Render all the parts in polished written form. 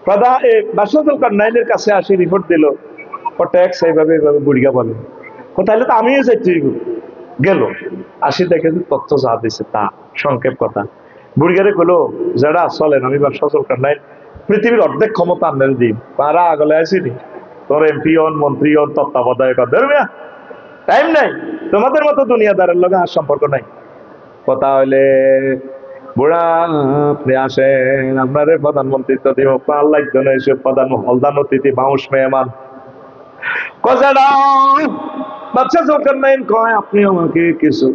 বাদশাহ জুলকারনাইনের কাছে আসি রিপোর্ট দিল ও ট্যাক্স এইভাবে এইভাবে বুড়িয়া বলে তাহলে তো আমিও যাইতে গেল আসি দেখে তথ্য যা দিছে তা সংক্ষেপ কথা বুড়িগারে গেলো যারা চলেন আমি বাদশাহ জুলকারনাইন পৃথিবীর অর্ধেক ক্ষমতা আপনার দিন তারা আগলে আসেনি তোর এমপি হন মন্ত্রী হন তত্ত্বাবধায়ক টাইম নাই তোমাদের মতো দুনিয়াদারের লগে আর সম্পর্ক নাই কথা হইলে বুড়া আপনি আসেন আপনার প্রধানমন্ত্রী তো দিব আল্লাহ প্রধান হলদান অতিথি বাউশ মেহমান কথাটা বাচ্চা জুলকারনাইন কয় আপনি আমাকে কিছু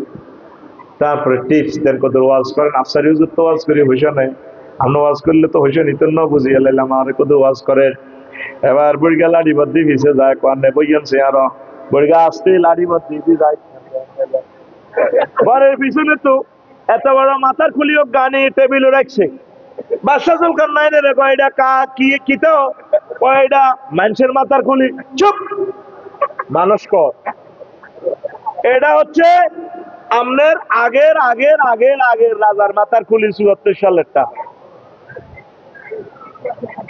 তারপরে টিপস দেন কত ওয়াজ করেন আফসার হুজুর তো ওয়াজ করি হইছে না আমরা ওয়াজ করলে তো হইছে নিত না বুঝিয়ে লাইলাম আর কত ওয়াজ করেন এবার বুড়িগা লাড়ি বদ্দি ভিসে যায় কানে বইয়ানছে আর বুড়িগা আসতে লাড়ি বদ্দি যায় ঘরের পিছনে তো এত বড় মাথার খুলিও গানি টেবিল রাখছে বাদশাহ জুলকারনাইনের কয়টা কা কি কিতো কয়টা মানুষের মাথার খুলি চুপ মানুষ কর এটা হচ্ছে আমনের আগের আগের আগের আগের রাজার মাথার খুলি ৭৪ সালেরটা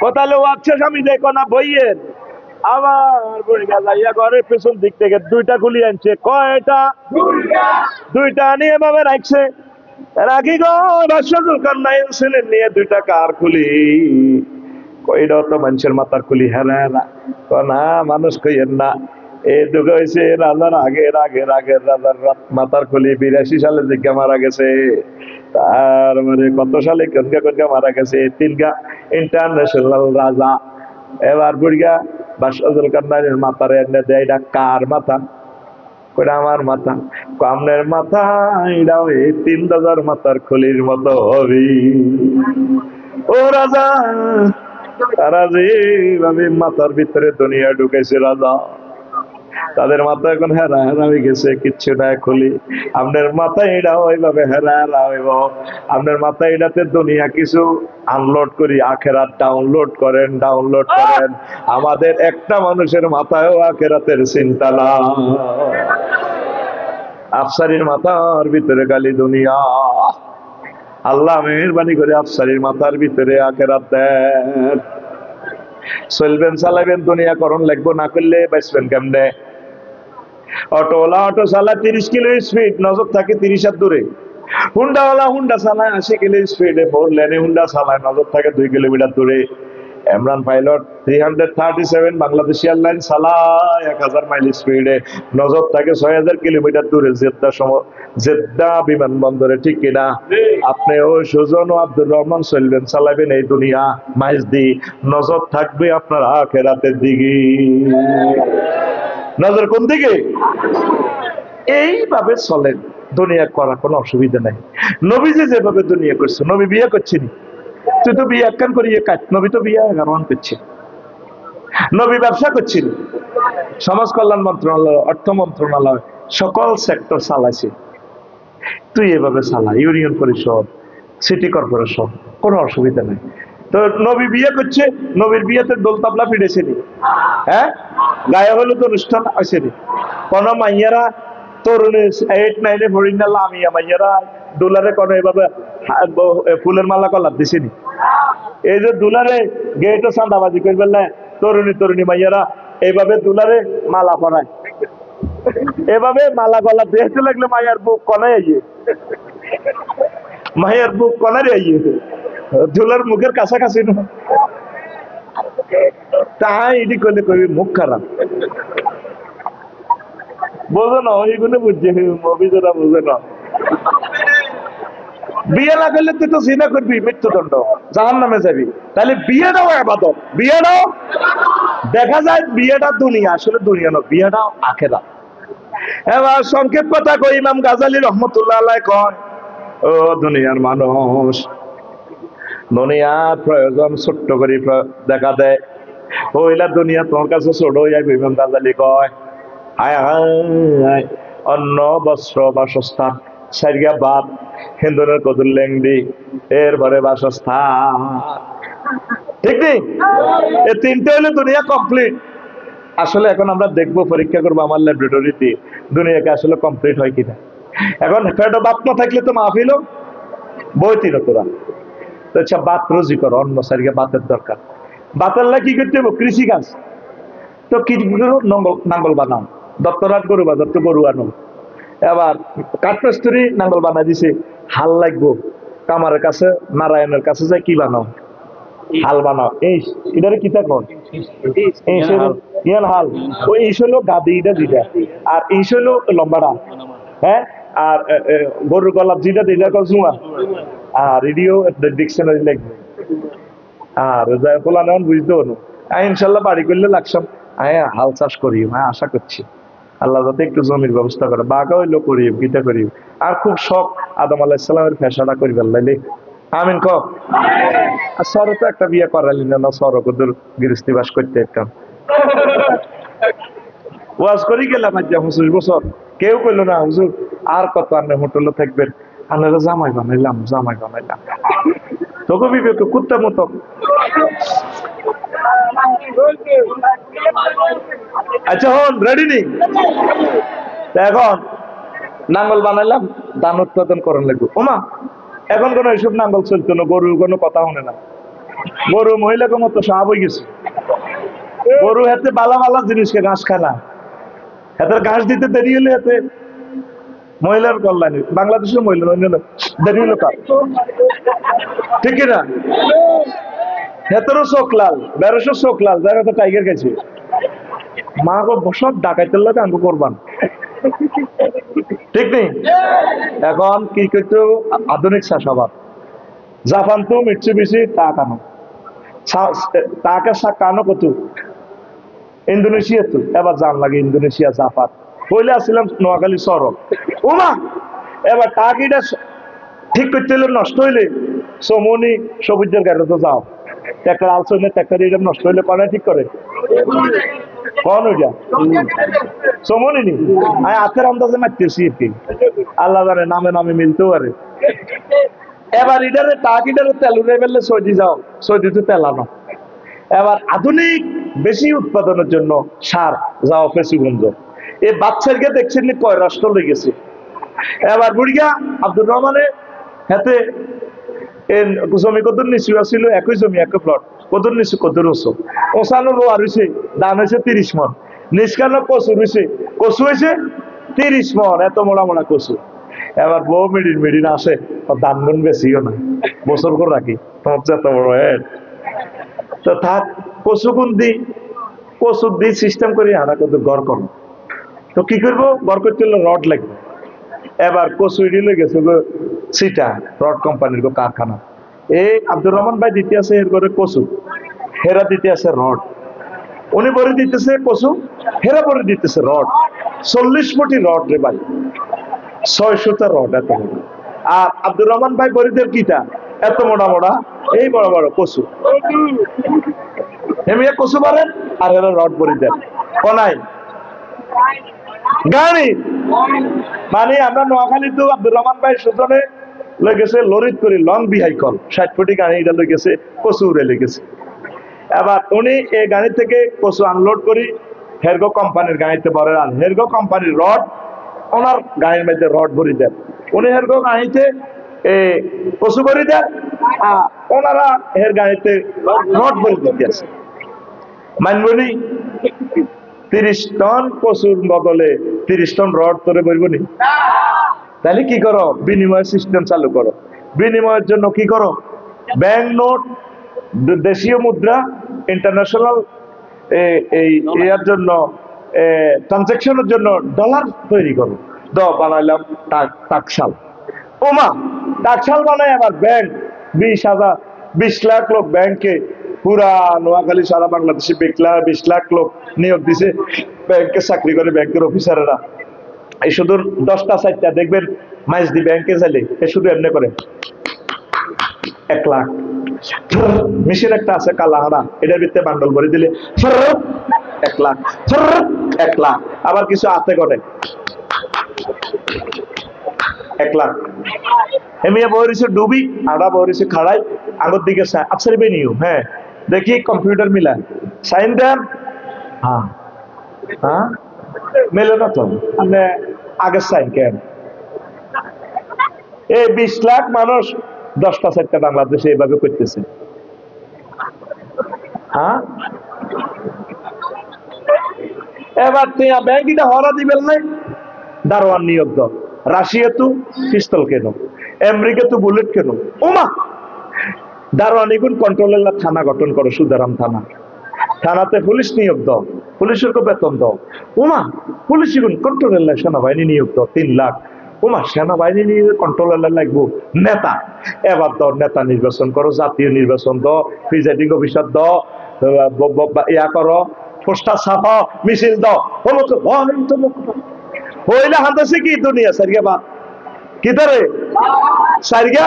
কোথালে আচ্ছা আমি দেখো না বইয়ের আবার বুড়িগা যাইয়া ঘরের পেছন দিক থেকে দুইটা খুলি আনছে কয়টা দুইটা নিয়ে এভাবে রাখছে রাখি গো বাদশাহ জুলকারনাইন ছিলেন নিয়ে দুইটা কার খুলি কইটা তো মানুষের মাথার খুলি হেরা না মানুষ কইয়েন না এই দুটো হয়েছে রাজার আগের আগের আগের রাজার মাথার খুলি ৮২ সালে জিজ্ঞা মারা গেছে তার মানে কত সালে কনকা কনকা মারা গেছে তিনগা ইন্টারন্যাশনাল রাজা এবার বুড়িগা বাদশাহ জুলকারনাইনের মাথার এনে দেয় এটা কার মাথা কইটা আমার মাথা আপনার মাথা এটাও এই ৩,০০০ মাথার খুলির মতো হবে ও রাজা তারা যেভাবে মাথার ভিতরে দুনিয়া ঢুকেছে রাজা তাদের মাথা এখন হেরা হেরা হয়ে গেছে কিচ্ছু নাই খুলি আপনার মাথা এটাও ওইভাবে হেরা হেরা হইব আপনার মাথা এটাতে দুনিয়া কিছু আনলোড করি আখেরাত ডাউনলোড করেন আমাদের একটা মানুষের মাথায়ও আখেরাতের চিন্তা না আফসারির মাথার ভিতরে খালি দুনিয়া আল্লাহ মেহেরবানি করে আফসারির মাথার ভিতরে আখেরাত দেন চলবেন চালাবেন দুনিয়া করণ লাগবো না করলে বাঁচবেন কেমনে অটোওয়ালা অটো চালায় ৩০ কিলো স্পিড নজর থাকে ৩০ হাত দূরে হুন্ডাওয়ালা হুন্ডা চালায় ৮০ কিলো স্পিডে 4 লেনে হুন্ডা চালায় নজর থাকে 2 কিলোমিটার দূরে ইমরান পাইলট 337 বাংলাদেশ এয়ারলাইন চালায় 1000 মাইল স্পিডে নজর থাকে 6000 কিলোমিটার দূরে জেদ্দা বিমানবন্দরে ঠিক কিনা আপনি ওই সুজন ও আব্দুর রহমান চলবেন চালাবেন এই দুনিয়া মাইজ দি নজর থাকবে আপনার আখেরাতের দিকে নজর কোন দিকে এইভাবে চলেন দুনিয়া করা কোনো অসুবিধা নাই নবীজি যেভাবে দুনিয়া করছে নবী বিয়ে করছেনি তুই তো বিয়ে একখান করিয়ে কাট নবী তো বিয়ে 11 করছে নবী ব্যবসা করছিল সমাজ কল্যাণ মন্ত্রণালয় অর্থ মন্ত্রণালয় সকল সেক্টর চালাইছে তুই এভাবে চালা ইউনিয়ন পরিষদ সিটি কর্পোরেশন কোনো অসুবিধা নেই তো নবী বিয়ে করছে নবীর বিয়েতে দোল তাবলা ফিরেছেনি হ্যাঁ গায়ে হলুদ অনুষ্ঠান আসেনি কোন মাইয়ারা তরুণী 8-9 পড়ি না লামিয়া মাইয়ারা ডলারে কোনো এভাবে ফুলের মালা কলার দিছেনি এই যে দুলারে গেটও চাঁদাবাজি করবে না তরুণী মাইয়ারা এইভাবে দুলারে মালা পরায় এভাবে মালা গলা দেখতে লাগলে মায়ের বুক কনায় আইয়ে মায়ের বুক কনারে আইয়ে দুলার মুখের কাছাকাছি না তাই এটি করলে কবি মুখ খারাপ বোঝো না ওইগুলো বুঝছে অভিযোগটা বুঝে না বিয়ে না করলে তুই তো জিনা করবি মৃত্যুদণ্ড জাহান্নামে যাবি তাহলে বিয়েটাও ইবাদত বিয়েটাও দেখা যায় বিয়েটা দুনিয়া আসলে দুনিয়া না বিয়েটাও আখেরাত এবার সংক্ষেপ কথা কই ইমাম গাজালি রহমতুল্লাহ আলাইহি কয় ও দুনিয়ার মানুষ দুনিয়ার প্রয়োজন ছোট্ট করে দেখা দেয় ওইলা দুনিয়া তোমার কাছে ছোট হয়ে যাবে ইমাম গাজালি কয় হায় হায় অন্ন বস্ত্র বাসস্থান সারিয়া বাদ হিন্দুনের কদুর লেংডি এরপরে বাসস্থান ঠিক নেই এই তিনটে হলে দুনিয়া কমপ্লিট আসলে এখন আমরা দেখবো পরীক্ষা করবো আমার ল্যাবরেটরিতে দুনিয়াকে আসলে কমপ্লিট হয় কিনা এখন পেটে বাত না থাকলে তো মাহফিল বইতি না তোরা তো আচ্ছা বাত রোজি করো অন্য সারিকে বাতের দরকার বাতাল্লা কি করতে হবে? কৃষি কাজ। তো কি করো? নাঙ্গল বানাও। দত্তরাট গরু বাজার তো গরু আনো। এবার কাঠমিস্ত্রি নাঙ্গল বানাই দিছে, হাল লাগবো। কামারের কাছে, নারায়ণের কাছে যায় কি বানাও? হাল বানাও। এই এটারে কি থাকো? ইয়াল হাল। ওই ইস হলো গাদি, এটা যেটা। আর ইস হলো লম্বাটা। হ্যাঁ। আর গরুর গলাপ যেটা, এটা কল জুয়া। আর রেডিও ডিকশনারি লাগবে। আর পোলা নেন বুঝতে পারো। আমি ইনশাল্লাহ বাড়ি করলে লাগসাম। আমি হাল চাষ করি, আমি আশা করছি আল্লাহ যাতে একটু জমির ব্যবস্থা করে। বাঘা হইলো করি, গীতা করি। আর খুব শখ আদম আলাহিসাল্লামের ফেসাটা করি ফেললাইলে। আমিন ক। আর সরো তো একটা বিয়ে করালি না, সরো কদুর গৃহস্থী বাস করতে একটা ওয়াজ করি গেলাম আজ 25 বছর। কেউ কইলো না হুজুর আর কত আন্নে হোটেলে থাকবেন, আপনারা জামাই বানাইলাম, জামাই বানাইলাম। তোকে বিবেক কুত্তা মতো। আচ্ছা হন রেডি নি? এখন নাঙ্গল বানাইলাম, ধান উৎপাদন করার লাগবে। ওমা এখন কোন এইসব নাঙ্গল চলতো না, গরুর কোনো কথা শুনে না। গরু মহিলাকে মতো সাহাব হয়ে গেছে। গরু হাতে বালা বালা জিনিসকে ঘাস খায় না। হাতে ঘাস দিতে দেরি হলে হাতে মহিলার কল্যাণী। বাংলাদেশের মহিলা দেরি হলো কার? ঠিক না? হেতেরও চোখ লাল, 1200 চোখ লাল, যারা তো টাইগার গেছে। মা গো সব ডাকাইতের লোক আঙ্গু করবান। ঠিক নেই? এখন কি করতে? আধুনিক চাষাবাদ। জাপান তো মিটছে বেশি টাকানো, টাকা কানো কত? ইন্দোনেশিয়া তো এবার জান লাগে ইন্দোনেশিয়া, জাপান। পয়লা আসছিলাম নোয়াখালী শহর। ওমা এবার টাকিটা ঠিক করতে হলে, নষ্ট হইলে সমনি সবুজের গাড়ি তো যাও। ট্রাক্টর আলসো না, ট্রাক্টর এটা নষ্ট হইলে কনে ঠিক করে? কোন ওইটা সমনি নি? আমি হাতের আন্দাজে মারতেছি আর কি। আল্লাহ জানে নামে নামে মিলতেও পারে। এবার ইটারে টাকিটারে তেল উড়ে ফেললে সৌদি যাও, সৌদিতে তেল আনো। এবার আধুনিক বেশি উৎপাদনের জন্য সার যাও পেশুগঞ্জ। এই বাচ্চাকে দেখছেন কয় রাষ্ট্র লেগেছে। এবার বুড়িয়া আব্দুর রহমানের হাতে জমি কত নিচু ছিল, একই জমি একই প্লট, কত নিচু কত রসো ওসানো রোয়া রয়েছে, দান হয়েছে 30 মন। নিষ্কানো কচু রয়েছে, কচু হয়েছে 30 মন, এত মোড়া মোড়া কচু। এবার বউ মিডিন মিডিন আসে, দান গুণ বেশিও না, বছর করে রাখি তোমার এত বড় হেড। তো থাক কচু গুণ দি, কচু দি সিস্টেম করি হাঁটা কত গড় করো। তো কি করবো? গড় করতে হলে রড লাগবে। এবার কচু ইডিলে গেছে সিটা রড কোম্পানির কারখানা। এই আব্দুর রহমান ভাই দিতে আছে এর করে কচু, হেরা দিতে আছে রড। উনি বলে দিতেছে কচু, হেরা বলে দিতেছে রড। 40 ফুটি রড রে ভাই, 600টা রড এত বড়। আর আব্দুর রহমান ভাই বরিদের কিটা এত মোটা মোটা, এই বড় বড় কচু। এমনি কচু পারেন আর এরা রড বরি দেন কনাই গাড়ি। মানে আমরা নোয়াখালী তো আব্দুর রহমান ভাই সুজনে লই গেছে লরিত করি লং বিহাইকল 60 ফুটি গাড়ি, এটা লই গেছে কচু উড়ে লেগেছে। এবার উনি এই গাড়ি থেকে কচু আনলোড করি হেরগো কোম্পানির গাড়িতে ভরে, আর হেরগো কোম্পানির রড ওনার গাড়ির মধ্যে রড ভরি দেন। উনি হেরগো গাড়িতে কচু ভরি দেন, আর ওনারা হের গাড়িতে রড ভরি দিতে আছে। মানবনি 30 টন কচুর বদলে 30 টন রড তোরে বলবো নি? তাহলে কি করো? বিনিময় সিস্টেম চালু করো। বিনিময়ের জন্য কি করো? ব্যাংক নোট, দেশীয় মুদ্রা, ইন্টারন্যাশনাল এই এর জন্য ট্রানজাকশনের জন্য ডলার তৈরি করো। বানাইলাম টাকশাল। ওমা টাকশাল বানায় আবার ব্যাংক 20 লাখ লোক ব্যাংকে, পুরা নোয়াখালী সারা বাংলাদেশে 20 লাখ লোক নিয়োগ দিছে ব্যাংকে চাকরি করে, ব্যাংকের অফিসারেরা। এই শুধু 10টা 4টা দেখবেন মাইজ দি ব্যাংকে চাইলে এ শুধু এমনি করে 1 লাখ। মেশিন একটা আছে কালাহারা, এটার ভিতরে বান্ডল ভরে দিলে 1 লাখ 1 লাখ। আবার কিছু হাতে করে 1 লাখ। এমিয়া বহরিছে ডুবি, আড়া বহরিছে খাড়াই, আগর দিকে আচ্ছা রেভিনিউ। হ্যাঁ দেখি কম্পিউটার মিলা সাইন দেন। হ্যাঁ হ্যাঁ মেলে না তো, মানে আগের সাইন কেন? এই 20 লাখ মানুষ 10টা 4টা বাংলাদেশে এইভাবে করতেছে। হ্যাঁ, এবার তুই ব্যাংকিটা হরা দিবেন নাই, দারোয়ান নিয়োগ দাও। রাশিয়া তো পিস্তল কেন, আমেরিকা তো বুলেট কেন, ওমা দারোয়ান এগুন কন্ট্রোলের থানা গঠন করো, সুদারাম থানা, থানাতে পুলিশ নিয়োগ দাও, পুলিশের বেতন দাও। ওমা পুলিশ এগুন কন্ট্রোলের সেনাবাহিনী নিয়োগ দাও 3 লাখ। ওমা সেনাবাহিনী নিয়ে কন্ট্রোলার লাগবো নেতা, এবার দাও নেতা নির্বাচন করো, জাতীয় নির্বাচন দাও, প্রিজাইডিং অফিসার দাও, ইয়া করো, পোস্টার ছাপা, মিছিল দাও। হইলে হানতেছে কি দুনিয়া সারিয়া বাদ কি তারে সারিয়া,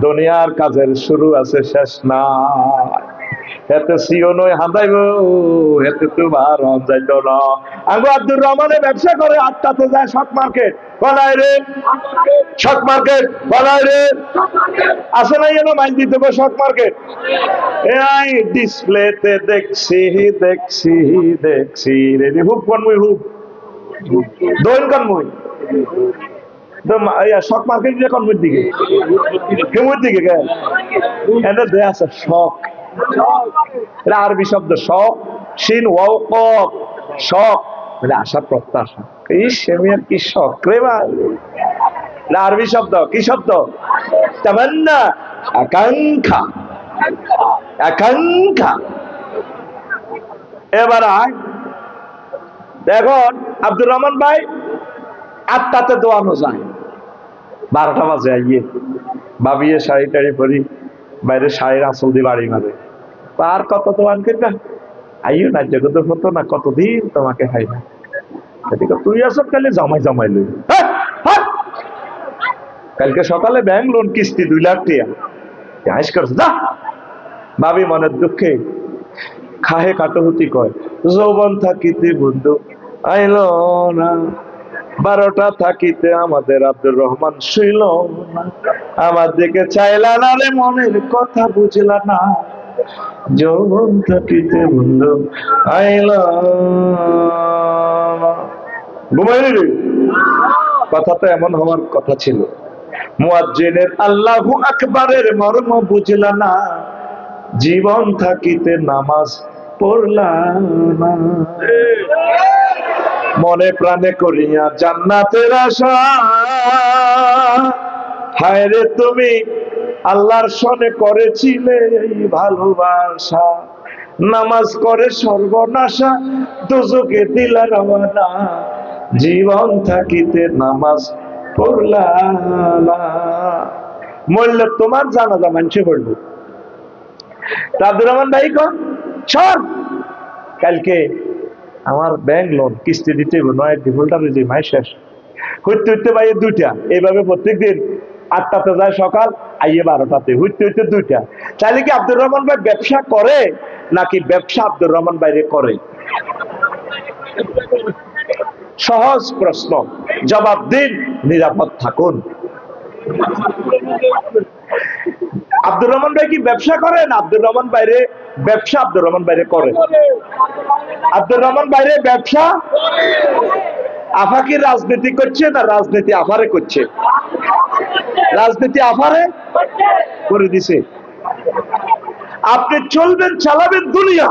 দুনিয়ার কাজের শুরু আছে শেষ না। হেতে সিও নয় হাঁদাইব, হেতে তোমার যাইত না। আঙ্গু আব্দুর রহমানের ব্যবসা করে 8টাতে যায় শক মার্কেট, বলায় রে শক মার্কেট, বলায় রে আসে নাই যেন মাইল দিতে হবে শক মার্কেট। এই ডিসপ্লেতে দেখছি দেখছি দেখছি রে হুক কোন মুই হুক দোন কোন মুই শক মার্কেট যে কোন মুই দিকে কেমন দিকে গে এনে দে আছে শক, এটা আরবি শব্দ শক, শিন ওয়াও কফ, শক মানে আশা প্রত্যাশা। এই সেমিয়ার কি শক রে ভাই, এটা আরবি শব্দ, কি শব্দ? তামান্না, আকাঙ্ক্ষা, আকাঙ্ক্ষা। এবার দেখুন আব্দুর রহমান ভাই 8টাতে দোয়ানো যায়, 12টা বাজে আইয়ে ভাবিয়ে শাড়ি টাড়ি পরি বাইরে শাড়ির আঁচল দিয়ে বাড়ি মারে, আর কত দোয়ান করবে আইও না জগত হতো না, কতদিন তোমাকে খাই না, তুই আসব কালে জমাই জমাই লই। কালকে সকালে ব্যাংক লোন কিস্তি 2 লাখ টাকা আইস করছে যা। ভাবি মনের দুঃখে খাহে কাটহতি কয়, যৌবন থাকিতে বন্ধু আইল না, 12টা থাকিতে আমাদের আব্দুর রহমান শুইল না, আমার দিকে চাইলা না রে মনের কথা বুঝলা না, যৌবন থাকিতে বন্ধু আইল ঘুমাইলি রে। কথা তো এমন হওয়ার কথা ছিল, মুয়াজ্জিনের আল্লাহু আকবারের মর্ম বুঝলা না, জীবন থাকিতে নামাজ পড়লা না, মনে প্রাণে করিয়া জান্নাতের আশা, হায় রে তুমি আল্লাহর সনে করেছিলে এই ভালোবাসা, নামাজ করে সর্বনাশা দোজকে দিলা রওনা, জীবন থাকিতে নামাজ পড়লা না। মরলে তোমার জানাজা মানুষে পড়বে। আব্দুর রহমান ভাই কন সর, কালকে আমার ব্যাংক লোন কিস্তি দিতে নয় ডিফল্টার যে মাই শেষ হইতে হইতে ভাই 2টা, এইভাবে প্রত্যেকদিন 8টাতে যায় সকাল, আইয়ে 12টাতে, হইতে হইতে 2টা। তাহলে কি আব্দুর রহমান ভাই ব্যবসা করে নাকি ব্যবসা আব্দুর রহমান বাইরে করে? সহজ প্রশ্ন, জবাব দিন, নিরাপদ থাকুন। আব্দুর রহমান ভাই কি ব্যবসা করেন? আব্দুর রহমান বাইরে ব্যবসা আব্দুর রহমান বাইরে করে। আব্দুর রহমান বাইরে ব্যবসা, আফা কি রাজনীতি করছে না রাজনীতি আফারে করছে? রাজনীতি আফারে করে দিছে। আপনি চলবেন চালাবেন দুনিয়া,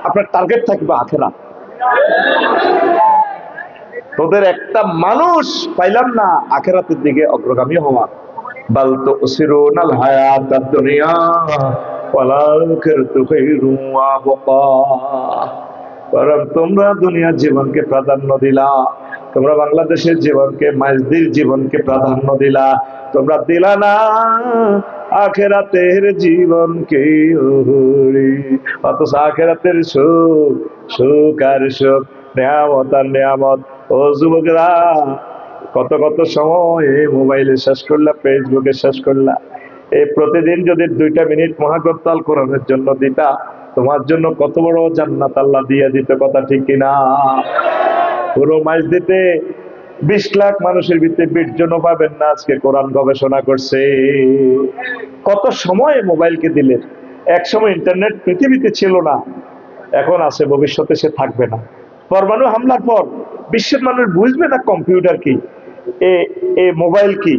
আপনার টার্গেট থাকবে আখেরাত। তোদের একটা মানুষ পাইলাম না আখেরাতের দিকে অগ্রগামী হওয়া। বাল তুসিরুনাল হায়াতাদ দুনিয়া ওয়াল আখিরাতু খায়রুম ওয়া আবকা, কারণ তোমরা দুনিয়ার জীবনকে প্রাধান্য দিলা, তোমরা বাংলাদেশের জীবনকে, মাইজদির জীবনকে প্রাধান্য দিলা, তোমরা দিলা না আখেরাতের জীবনকে। অথচ আখেরাতের সুখ, সুখ আর সুখ, নেয়ামত আর নেয়ামত। ও যুবকরা, কত কত সময় মোবাইলে শেষ করলা, ফেসবুকে শেষ করলা। এই প্রতিদিন যদি 2টা মিনিট মহাকর্তাল কোরআনের জন্য দিতা, তোমার জন্য কত বড় জান্নাত আল্লাহ দিয়ে দিত, কথা ঠিক কিনা? পুরো মাস দিতে 20 লাখ মানুষের ভিতরে 20 জনও পাবেন না আজকে কোরআন গবেষণা করছে। কত সময় মোবাইলকে দিলেন। এক সময় ইন্টারনেট পৃথিবীতে ছিল না, এখন আছে, ভবিষ্যতে সে থাকবে না। পরমাণু হামলার পর বিশ্বের মানুষ বুঝবে না কম্পিউটার কি, মোবাইল কি।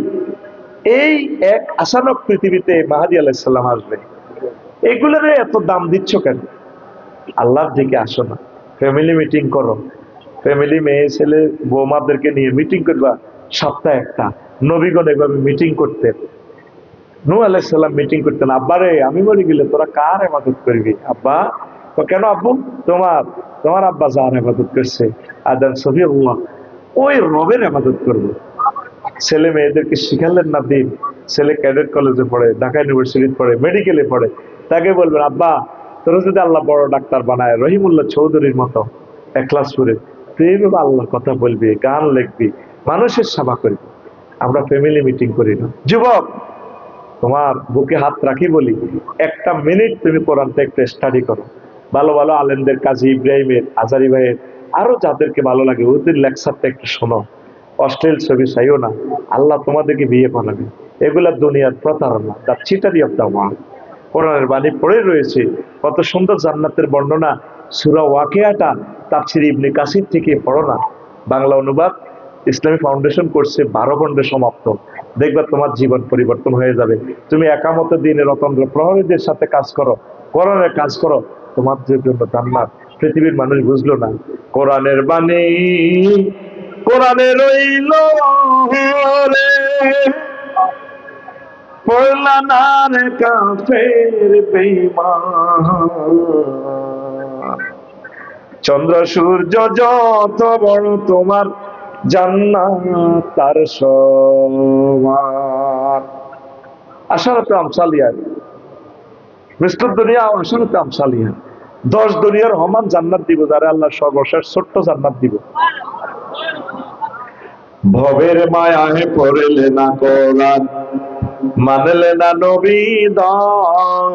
এই এক আচানক পৃথিবীতে মাহাদী আলাইহিস সালাম আসবে। এগুলোরে এত দাম দিচ্ছ কেন? আল্লাহর দিকে আসো না, ফ্যামিলি মিটিং করো, ফ্যামিলি মেয়ে ছেলে বৌমাদেরকে নিয়ে মিটিং করবা সপ্তাহে একটা। নবীগণ এভাবে মিটিং করতেন। নূহ আলাইহিস সালাম মিটিং করতেন, আব্বারে আমি মরে গেলে তোরা কার ইবাদত করবি? আব্বা কেন আব্বু? তোমার তোমার আব্বা যার ইবাদত করছে আদম সফিউল্লাহ, ওই রবের ইবাদত করবো। ছেলে মেয়েদেরকে শিখালেন না দিন। ছেলে ক্যাডেট কলেজে পড়ে, ঢাকা ইউনিভার্সিটি পড়ে, মেডিকেলে পড়ে, তাকে বলবেন আব্বা তোরা যদি আল্লাহ বড় ডাক্তার বানায় রহিমুল্লাহ চৌধুরীর মতো এখলাসপুরে, তুই এইভাবে আল্লাহ কথা বলবি, গান লিখবি, মানুষের সেবা করবি। আমরা ফ্যামিলি মিটিং করি না। যুবক, তোমার বুকে হাত রাখি বলি, একটা মিনিট তুমি কোরআনটা একটু স্টাডি করো। ভালো ভালো আলেমদের, কাজী ইব্রাহিমের, আজারি ভাইয়ের, আরো যাদেরকে ভালো লাগে ওদের লেকচারটা একটু শোনো। অশ্লীল ছবি চাইও না, আল্লাহ তোমাদেরকে বিয়ে বানাবে। এগুলা দুনিয়ার প্রতারণা, দ্য চিটারি অফ দ্য ওয়ার্ল্ড। কোরআনের বাণী পড়ে রয়েছে, কত সুন্দর জান্নাতের বর্ণনা। সূরা ওয়াকিয়াটা তাফসীর ইবনে কাসির থেকে পড়ো না, বাংলা অনুবাদ ইসলামী ফাউন্ডেশন করছে, 12 খণ্ডে সমাপ্ত। দেখবা তোমার জীবন পরিবর্তন হয়ে যাবে। তুমি একামত দিনের অতন্ত্র প্রহরীদের সাথে কাজ করো, কোরআনের কাজ করো, তোমার জন্য জান্নাত। পৃথিবীর মানুষ বুঝলো না কোরআনের বাণী, কোরআনে রইল রে, পড়লা না রে কাফের বেঈমান। চন্দ্র সূর্য যত বড় তোমার জান্নাত তার সমান। আশারাতে আমসালিয়া, মিসলুদ দুনিয়া আশারাতে আমসালিয়া, 10 দুনিয়ার সমান জান্নাত দিব যারা আল্লাহ সর্বশেষ ছোট্ট জান্নাত দিব। ভবের মায়ায় পড়লে না কোরআন, মানলে না নবী দন।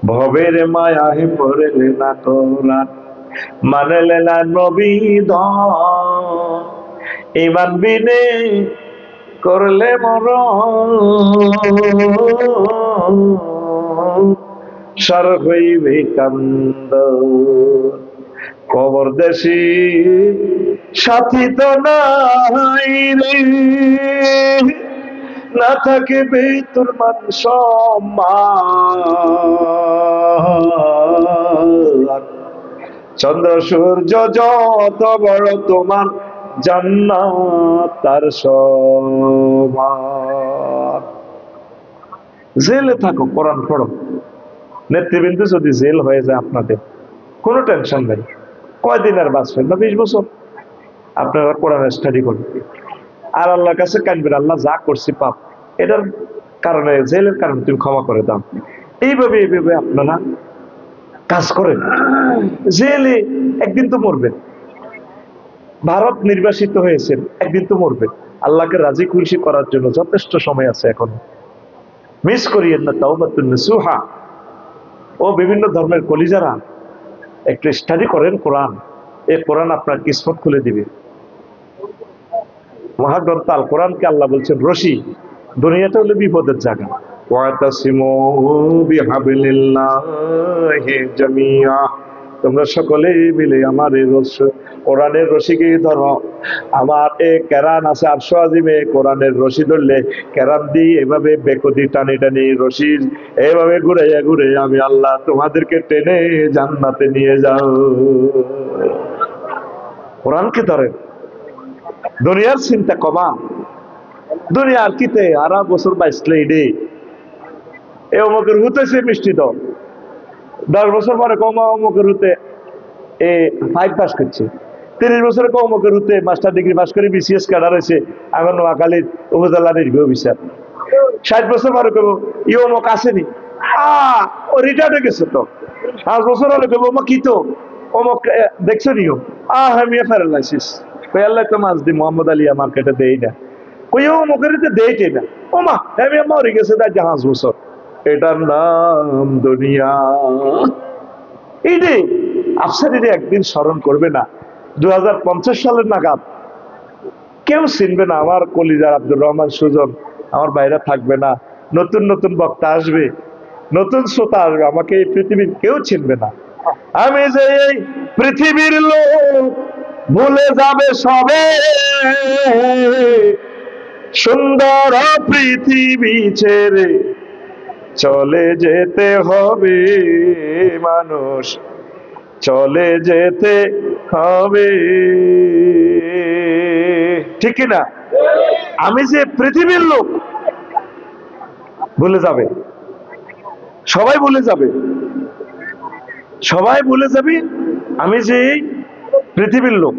ভবের মায়ায় পড়লে না কোরআন, মানলে না নবী দন। ঈমান বিনে করলে মরণ, সার হইবে কান্দন। কবর দেশি সাথী তো নাই রে, না থাকিবে তোর মান সম্মান। চন্দ্র সূর্য যত বড় তোমার জান্নাত তার সমান। জেলে থাকো, কোরআন পড়ো। নেতৃবৃন্দ যদি জেল হয়ে যায় আপনাদের, কোনো টেনশন নেই। কয়দিন আর বাঁচবেন না? 20 বছর। আপনারা কোরআন স্টাডি করবেন আর আল্লাহর কাছে কাঁদবেন, আল্লাহ যা করছি পাপ, এটার কারণে, জেলের কারণে তুমি ক্ষমা করে দাও। এইভাবে এইভাবে আপনারা কাজ করেন। জেলে একদিন তো মরবেন, ভারত নির্বাসিত হয়েছেন, একদিন তো মরবেন। আল্লাহকে রাজি খুশি করার জন্য যথেষ্ট সময় আছে এখন। মিস করিয়েন না তাওবাতুন নাসুহা। ও বিভিন্ন ধর্মের কলিজারা, একটু স্টাডি করেন কোরআন। এই কোরআন আপনার কিসমত খুলে দিবে। মহাগ্রন্থ আল কোরআনকে আল্লাহ বলছেন রশি, দুনিয়াটা হলো বিপদের জায়গা। ওয়াতাসিমু বিহাবিলিল্লাহি জামিয়া, তোমরা সকলে মিলে আমার এই কোরআনের রশিকে ধরো। আমার এ কেরান আছে আরশ আজিমে, কোরআনের রশি ধরলে কেরান দিয়ে এভাবে বেকদি টানি টানি রশি এভাবে ঘুরাইয়া ঘুরে আমি আল্লাহ তোমাদেরকে টেনে জান্নাতে নিয়ে যাও। কোরআনকে ধরেন, দুনিয়ার চিন্তা কমা। দুনিয়ার কিতে আরা বছর বাইসলে ইডে এ অমুকের হুতেছে মিষ্টি দাও, 10 বছর পরে কমা অমুকের হুতে এ 5 পাস করছে, 30 বছরে অমুকের হুতে মাস্টার ডিগ্রি পাস করে বিসিএস ক্যাডার হয়েছে, এখন নোয়াখালীর উপজেলা নির্বাহী অফিসার। 60 বছর পরে কেবো ই অমুক আসেনি, ও রিটায়ার্ড হয়ে গেছে। তো 5 বছর হলে কেবো অমুক কি তো অমুক দেখছো নিও, হ্যাঁ প্যারালাইসিস আল্লাহ তো মাছ দি মোহাম্মদ আলিয়া মার্কেটে দেই না, কই অমুকের দেই না, ও মা হ্যাঁ মরে গেছে তাই 5 বছর। এটার নাম দুনিয়া। এইটাই আফসারিরে একদিন স্মরণ করবে না। 2050 সালের নাগাদ কেউ চিনবে না আমার কলিজার আব্দুর রহমান সুজন, আমার বাইরে থাকবে না। নতুন নতুন বক্তা আসবে, নতুন শ্রোতা আসবে, আমাকে এই পৃথিবীর কেউ চিনবে না। আমি যে এই পৃথিবীর লোক ভুলে যাবে সবে, সুন্দর পৃথিবী ছেড়ে চলে যেতে হবে মানুষ, চলে যেতে হবে, ঠিক কিনা? আমি যে পৃথিবীর লোক ভুলে যাবে, সবাই ভুলে যাবে, সবাই ভুলে যাবে আমি যে পৃথিবীর লোক,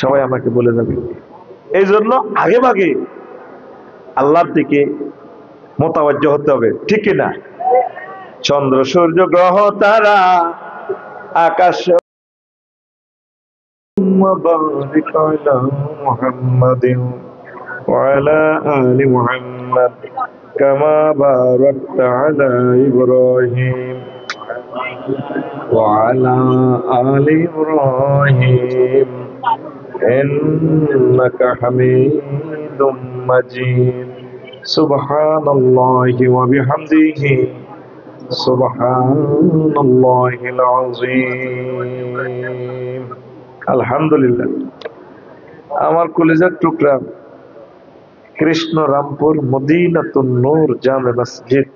সবাই আমাকে বলে যাবে। এই জন্য আগে ভাগে আল্লাহর দিকে মোতাবজ্জ হতে হবে, ঠিক কিনা? চন্দ্র সূর্য গ্রহ তারা আকাশ মুহাম্মাদিন ওয়া আলা আলি মুহাম্মাদ কামা বারাকতা আলা ইব্রাহিম ওয়া আলা আলি ইব্রাহিম ইন্নাকা হামিদুম মাজিদ সুবহানাল্লাহি ওয়া বিহামদিহি সুবহানাল্লাহিল আযীম। আলহামদুলিল্লাহ। আমার কলিজার টুকরা কৃষ্ণ রামপুর মদিনাতুন নূর জামে মসজিদ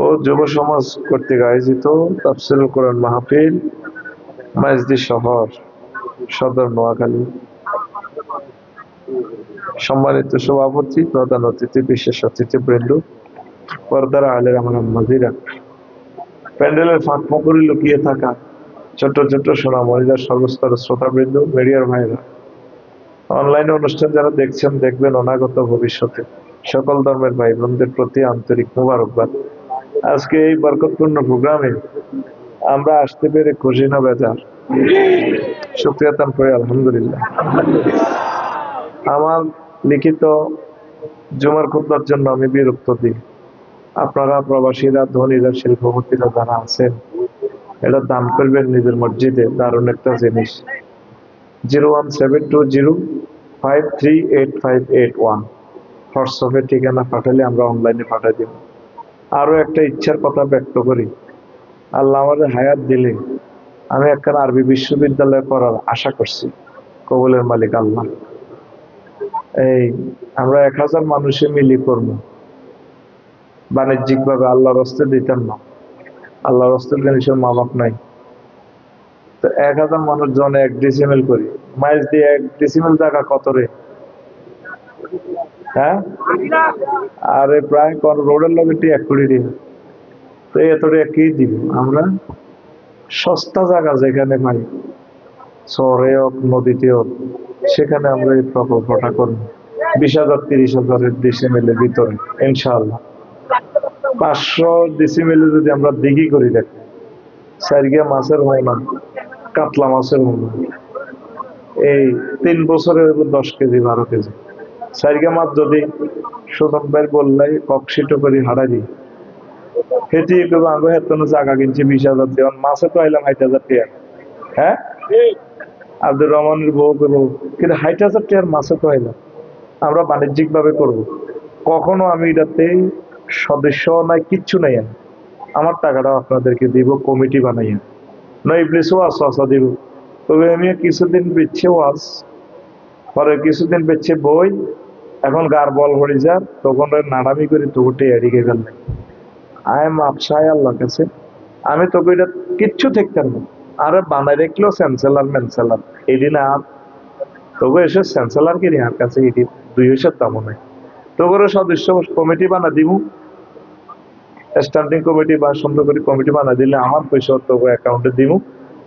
ও যুব সমাজ কর্তৃক আয়োজিত তাফসীরুল কোরআন মাহফিল মাইজদি শহর সদর নোয়াখালী, সম্মানিত সভাপতি, প্রধান অতিথি, বিশেষ অতিথিবৃন্দ, পর্দার আলের আমার আম্মাজিরা, প্যান্ডেলের ফাঁক ফকরে লুকিয়ে থাকা ছোট ছোট সোনামণিরা, সর্বস্তর শ্রোতাবৃন্দ, মিডিয়ার ভাইরা, অনলাইনে অনুষ্ঠান যারা দেখছেন দেখবেন অনাগত ভবিষ্যতে, সকল ধর্মের ভাই বোনদের প্রতি আন্তরিক মোবারকবাদ। আজকে এই বরকতপূর্ণ প্রোগ্রামে আমরা আসতে পেরে খুশি না বেজার? শুকরিয়া তান করে আলহামদুলিল্লাহ। আমার লিখিত জুমার খুতবার জন্য আমি বিরক্ত দিই। আপনারা প্রবাসীরা, ধনীরা, শিল্পপতিরা যারা আছেন, এটা দান করবেন নিজের মসজিদে। দারুণ একটা জিনিস। 01720538581 হোয়াটসঅ্যাপে ঠিকানা পাঠালে আমরা অনলাইনে পাঠিয়ে দিব। আরো একটা ইচ্ছার কথা ব্যক্ত করি, আল্লাহ আমাদের হায়াত দিলে আমি একটা আরবি বিশ্ববিদ্যালয়ে পড়ার আশা করছি। কবুলের মালিক আল্লাহ। এই আমরা 1000 মানুষে মিলি করবো, বাণিজ্যিক ভাবে, আল্লাহর হস্তে দিতাম না। আল্লাহর হস্তের জিনিসের মা বাপ নাই। তো 1000 মানুষ জন 1 ডিসিমেল করি, মাইল দিয়ে 1 ডিসিমেল জায়গা কত রে? হ্যাঁ, আরে প্রায় রোডের লগে 1 কোটি টাকা। তো এতটা কি দিব আমরা? সস্তা জায়গা যেখানে পাই, শহরে হোক নদীতে হোক, সেখানে আমরা এই প্রকল্পটা করবো। 20,000 30,000 ডিসিমেলের ভিতরে ইনশাআল্লাহ। 500 ডিসিমেলে যদি আমরা দিঘি করি, দেখি সাইরগিয়া মাছের হয় না, কাতলা মাছের হয় না। এই 3 বছরে 10 কেজি 12 কেজি সাইরগিয়া মাছ যদি সুদন ভাই বললাই ককশিটো করে হারাই দিই, হেঁটে কেউ আগে হেতন জায়গা কিনছি 20,000 দেওয়ান, মাছে তো আইলাম 60,000 টাকা। হ্যাঁ, আব্দুর রহমানের বউ করবো, কিন্তু 60,000 টাকার মাছে তো আইলাম। আমরা বাণিজ্যিক ভাবে করবো। কখনো আমি এটাতে সদস্য নাই, কিচ্ছু নাই। আমার টাকাটা আপনাদেরকে দিব, কমিটি বানাইয়া নয় ইবলিস ওয়াসওয়াসা দিব। তবে আমি কিছুদিন বেচছে ওয়াজ, পরে কিছুদিন বেচছে বই, এখন গার বল হয়ে যার, তখন নাড়ামি করে তোকে এড়িয়ে গেল। আয় মাপ চাই আল্লাহর কাছে, আমি তোকে এটা কিচ্ছু থাকতাম না। আরে বানাই রাখলো চ্যান্সেলার ম্যান্সেলার, এদিন আর তবু এসে চ্যান্সেলার কিনি আর কাছে এটি 2 দামও নাই। তোর সদস্য কমিটি বানা দিব, স্ট্যান্ডিং কমিটি বা সুন্দর করে কমিটি বানা দিলে আমার পয়সা তবু অ্যাকাউন্টে দিব।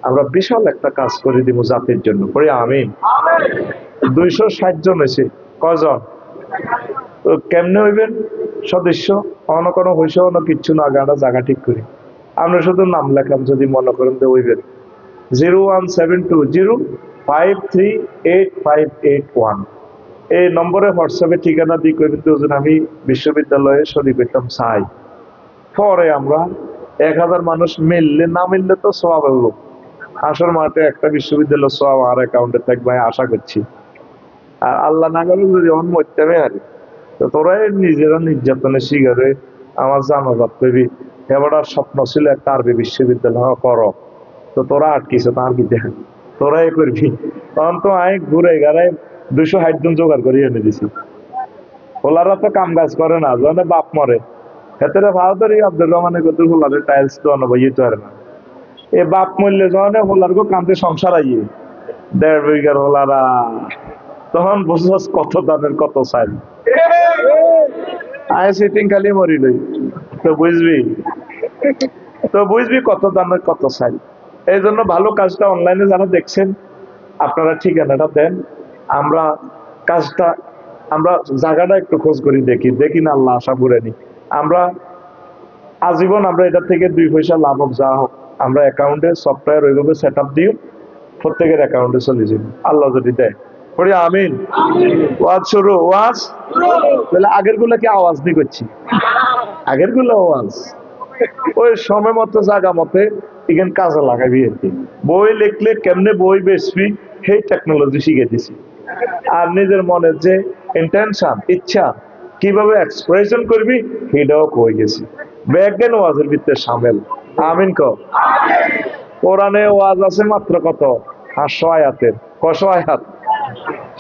আমরা বিশাল একটা কাজ করে দিব জাতির জন্য। পরে আমি 260 জন এসে কজন তো কেমনে হইবেন সদস্য? অন্য কোনো হইসে অন্য কিচ্ছু না, গাড়া জায়গা ঠিক করি। আমরা শুধু নাম লেখাম, যদি মনে করেন তো হইবেন। 01720538581 এই নম্বরে হোয়াটসঅ্যাপে ঠিকানা দিয়ে করবেন। তো আমি বিশ্ববিদ্যালয়ে শরীর পেতাম চাই, পরে আমরা 1000 মানুষ মিললে, না মিললে তো সওয়াব হলো। আসল মাঠে একটা বিশ্ববিদ্যালয় সওয়াব আর অ্যাকাউন্টে থাকবে আশা করছি। আর আল্লাহ না করে যদি অন মরতে পারে, তো তোরাই নিজেরা নির্যাতনের শিকারে আমার জানাজাত করবি। এবার স্বপ্ন ছিল একটা আরবি বিশ্ববিদ্যালয় করো, তো তোরা আটকিছে, তার কি দেখেন তোরাই করবি। তখন তো আয় ঘুরে গাড়ায় 260 জন জোগাড় করে এনে দিছি। হোলারা তো কাম কাজ করে না, জনে বাপ মরে ক্ষেত্রে ভারতের আব্দুর রহমানের কত হোলারে টাইলস তো অনবইয়ে তো না এ বাপ মরলে জনে হোলার গো কামতে সংসার আইয়ে 1.5 বিঘার হোলারা তখন বুঝছস কত দামের কত চাই আয় সিটিং খালি মরিলই তো বুঝবি কত দামের কত চাই। এই জন্য ভালো কাজটা অনলাইনে যারা দেখছেন আপনারা ঠিকানাটা দেন, আমরা কাজটা আমরা জায়গাটা একটু খোঁজ করি দেখি না আল্লাহ আশা করে নি আমরা আজীবন আমরা এটা থেকে 2 পয়সা লাভ হোক যা হোক আমরা অ্যাকাউন্টে সফটওয়্যার ওইভাবে সেট আপ দিও প্রত্যেকের অ্যাকাউন্টে চলে যাবে আল্লাহ যদি দেয় পড়ি আমিন। ওয়াজ শুরু ওয়াজ তাহলে আগের গুলা কি আওয়াজ দিয়ে করছি আগের গুলো আওয়াজ ওই সময় মতো জায়গা মতে এখানে কাজে লাগাবি আর কি। বই লিখলে কেমনে বই বেচবি সেই টেকনোলজি শিখে দিছি আর নিজের মনের যে ইন্টেনশন ইচ্ছা কিভাবে এক্সপ্রেশন করবি সেটাও কই গেছি ব্যাজ্ঞান ওয়াজের ভিতরে সামিল আমিন ক। কোরআনে ওয়াজ আছে মাত্র কত 500 আয়াতের কত আয়াত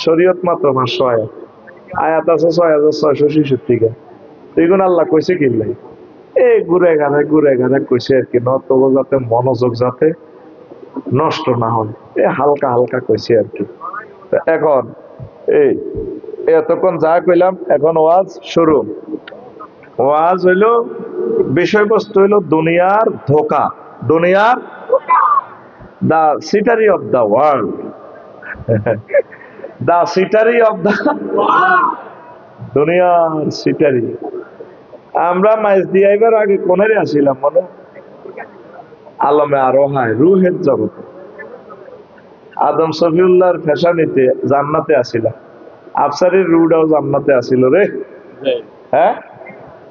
শরীয়ত মাত্র 500 আয়াত আয়াত আছে 6666 কে এগুলো আল্লাহ কইছে কি নাই এই ঘুরে গানে কইছে আর কি তবু যাতে মনোযোগ যাতে নষ্ট না হয় এই হালকা হালকা কইছে আর কি। এখন এই এতক্ষণ যা কইলাম এখন ওয়াজ শুরু। ওয়াজ হইল বিষয়বস্তু হইল দুনিয়ার ধোকা দুনিয়ার the cheater of the world the cheater of the দুনিয়ার সিটারি। আমরা মাইজ দিয়ে এবার আগে কোনেরে আসিলাম মনে আলমে আরো হয় রুহের জগতে আদম শফিউল্লাহর ফ্যাশানিতে জান্নাতে আসিলাম আফসারের রুডাও জান্নাতে আসিল রে হ্যাঁ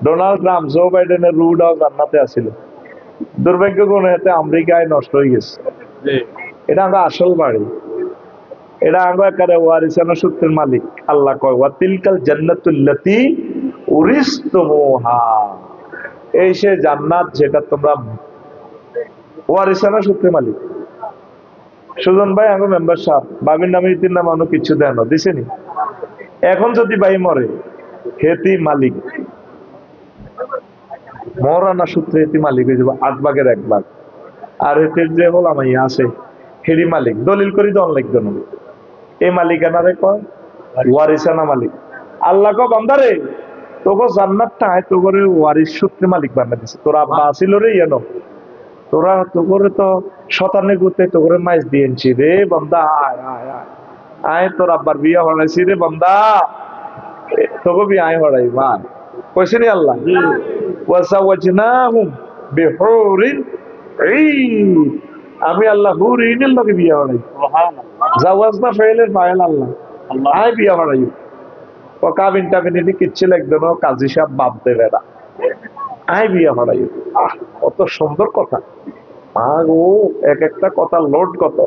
ডোনাল্ড ট্রাম্প জো বাইডেনের রুডাও জান্নাতে আসিল দুর্ভাগ্য কোন হাতে আমেরিকায় নষ্ট হয়ে গেছে। এটা আমরা আসল বাড়ি এটা আমরা একারে ওয়ারিসানা সূত্রের মালিক আল্লাহ কয় ওয়া তিলকাল জান্নাতুল্লাতি উরিসতুমুহা এই সে জান্নাত যেটা তোমরা ওয়ারিসানা সূত্রের মালিক। সুজন ভাই আমার মেম্বার সাহেব বাবির নামে ইতির নাম অন্য কিছু দেন দিছেনি এখন যদি ভাই মরে হেতি মালিক মরানা সূত্রে হেতি মালিক হয়ে যাবো 8 ভাগের 1 ভাগ আর হেতির যে হল আমার আছে হেরি মালিক দলিল করি দন লিখবে না এই মালিকানারে কয় ওয়ারিসানা মালিক। আল্লাহ কো বান্দারে তোকে জান্নাতটা আয় তোরে ওয়ারিস সূত্রে মালিক বানাই দিছে তোর আব্বা আসিল রে ইয়েন তোরা তোরে তো শতানে গুতে তোরে মাইজ দিয়েছি রে বান্দা আয় আয় আয় আয় তোর আব্বার বিয়া হড়াইছি রে বান্দা তোকে বি আয় হড়াই ভাই কইছে নি আল্লাহ ওয়াসাওয়াজনাহুম বিহুরিন ঈন আমি আল্লাহ হুরিনের লগে বিয়া হড়াই সুবহানাল্লাহ জাওয়াজনা ফাইলের ফাইল আল্লাহ আয় বিয়া হড়াই ও কাবিন টাবিন এটি কিচ্ছু লাগবে না কাজী সাহেব বাপ দেবে না আয় বিয়া হড়াই কত সুন্দর কথা ও এক একটা কথা লোড কত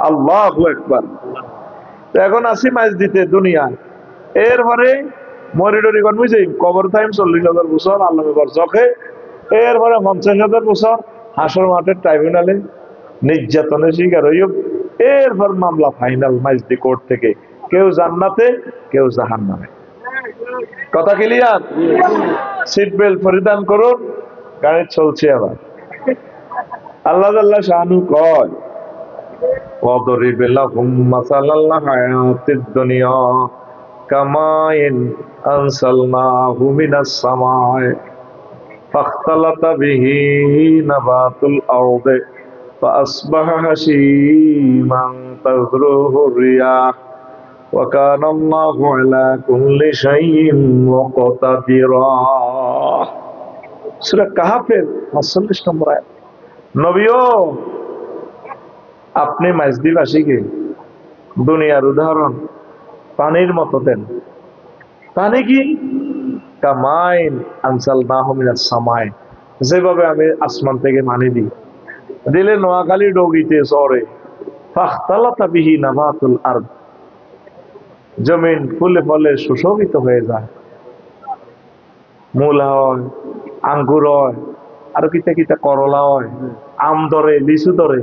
আল্লাহু আকবার। এখন আসি মাইজ দিতে দুনিয়ায় এরপরে মরিডরি কর্মী যাই কবর টাইম 40,000 বছর আল্লাহ বরজখে এরপরে 50,000 বছর হাসর মাঠের ট্রাইব্যুনালে নির্যাতনের শিকার হইব এরপর মামলা ফাইনাল মাইজদি কোর্ট থেকে কেউ জান্নাতে কেউ জাহান্নামে। কথা ক্লিয়ার? সিট বেল্ট পরিধান করুন গাড়ি চলছে আবার। আল্লাহ আল্লাহ শানু কয় ওয়াদরিব লাহুম মাসালাল হায়াতিদ দুনিয়া কামাইন আনসালনাহু মিনাস সামাই ফাখতালাতা বিহি নাবাতুল আরদি ফাসবাহা হাশীমান তাযরুহু রিয়াহ ওয়া কানা আল্লাহু আলা কুল্লি শাইইন মুকতাদিরা। সূরা কাহফের ৪৫ নম্বর আয়াত। নবীও আপনি মাইজদিবাসীকে দুনিয়ার উদাহরণ পানির মতো দেন। পানি কি? কামাইন আনসালনাহু মিনাস সামাই যেভাবে আমি আসমান থেকে পানি দিই দিলে নোয়াখালী ডগিতে চরে ফাখতালাতা বিহি নাবাতুল আরদ জমিন ফুলে ফলে সুশোভিত হয়ে যায় মূলা হয় আঙ্গুর হয় আরো কিতা কিতা করলা হয় আম ধরে লিচু ধরে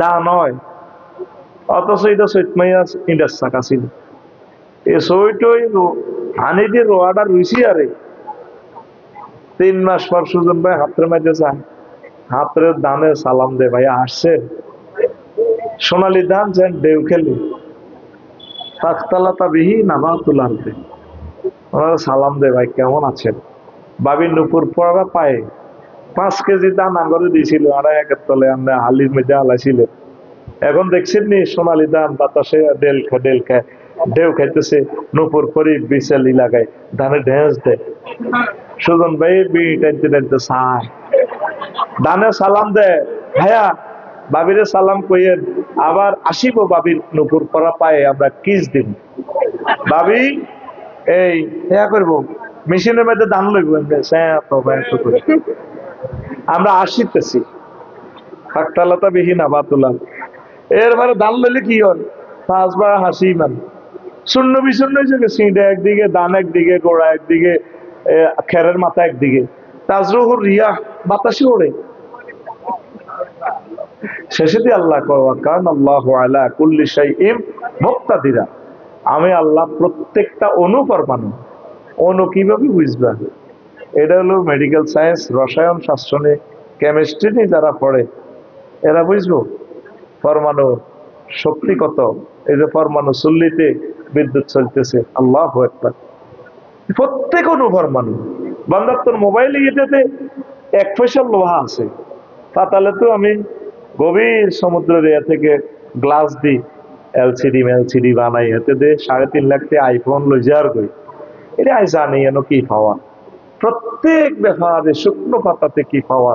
দান হয় অথচ এটা চৈতমাইয়া ইন্ডাস চাকা ছিল এই চৈতই হানি দিয়ে রোয়াটা রুইছি আরে 3 মাস পর সুজন ভাই হাতের মাঝে যায়, হাতের দানে সালাম দে, ভাই আসছে সোনালি ধান যেন ঢেউ খেলি তাকতালাতা বিহি নাবাতুল আরদে, ওনারা সালাম দে, ভাই কেমন আছেন। বাবির নুপুর পড়া পায়ে 5 কেজি দান আঙ্গরে দিয়েছিল, 2.5 তলে আমরা হালির মেঝে হালাইছিলেন। এখন দেখছেন নি সোনালি ধান বাতাসে ডেল খায়, ঢেউ খাইতেছে, নুপুর পরি বিশালি লাগায়, ধানে ঢেঁস দেয়। সুজন ভাই বিড়ি টানতে টানতে চায়, ধানে সালাম দেয়, ভাইয়া বাবিরে সালাম কইয়েন, আবার আসিব বাবির নুপুর পরা পায়ে আমরা কিস দিন। ভাবি এই হ্যাঁ করবো, মেশিনের মধ্যে ধান লইব, আমরা আসিতেছি ফাঁকতালাতা বিহীন আবাতুলাল। এরপরে ধান লইলে কি হয়, 5 বার হাসি মান শূন্য বিশূন্য হয়েছে, সিঁড়ে একদিকে, দান একদিকে, গোড়া একদিকে, খেরের মাথা একদিকে, তাজরুহুর রিয়া বাতাসে ওড়ে। শেষে দিয়ে আল্লাহ কান আল্লাহু আলা কুল্লি শাইইন মুক্তাদিরা, আমি আল্লাহ প্রত্যেকটা অণু পরমাণু। অণু কিভাবে বুঝবা, এটা হলো মেডিকেল সায়েন্স, রসায়ন শাস্ত্র নিয়ে, কেমিস্ট্রি নিয়ে যারা পড়ে এরা বুঝবো পরমাণু শক্তি কত। এই যে পরমাণু চুল্লিতে বিদ্যুৎ চলতেছে, আল্লাহু আকবার, প্রত্যেক অণু পরমাণু। বান্দার তোর মোবাইলে এটাতে 1 পয়সা লোহা আছে, পাতালে তো আমি গভীর সমুদ্রের এরিয়া থেকে গ্লাস দিই, এলসিডি বানাই, এতে দে 3.5 লাখ আইফোন লই যার কই, এটা আই জানি এনো কি পাওয়া, প্রত্যেক ব্যাপারে শুকনো পাতাতে কি পাওয়া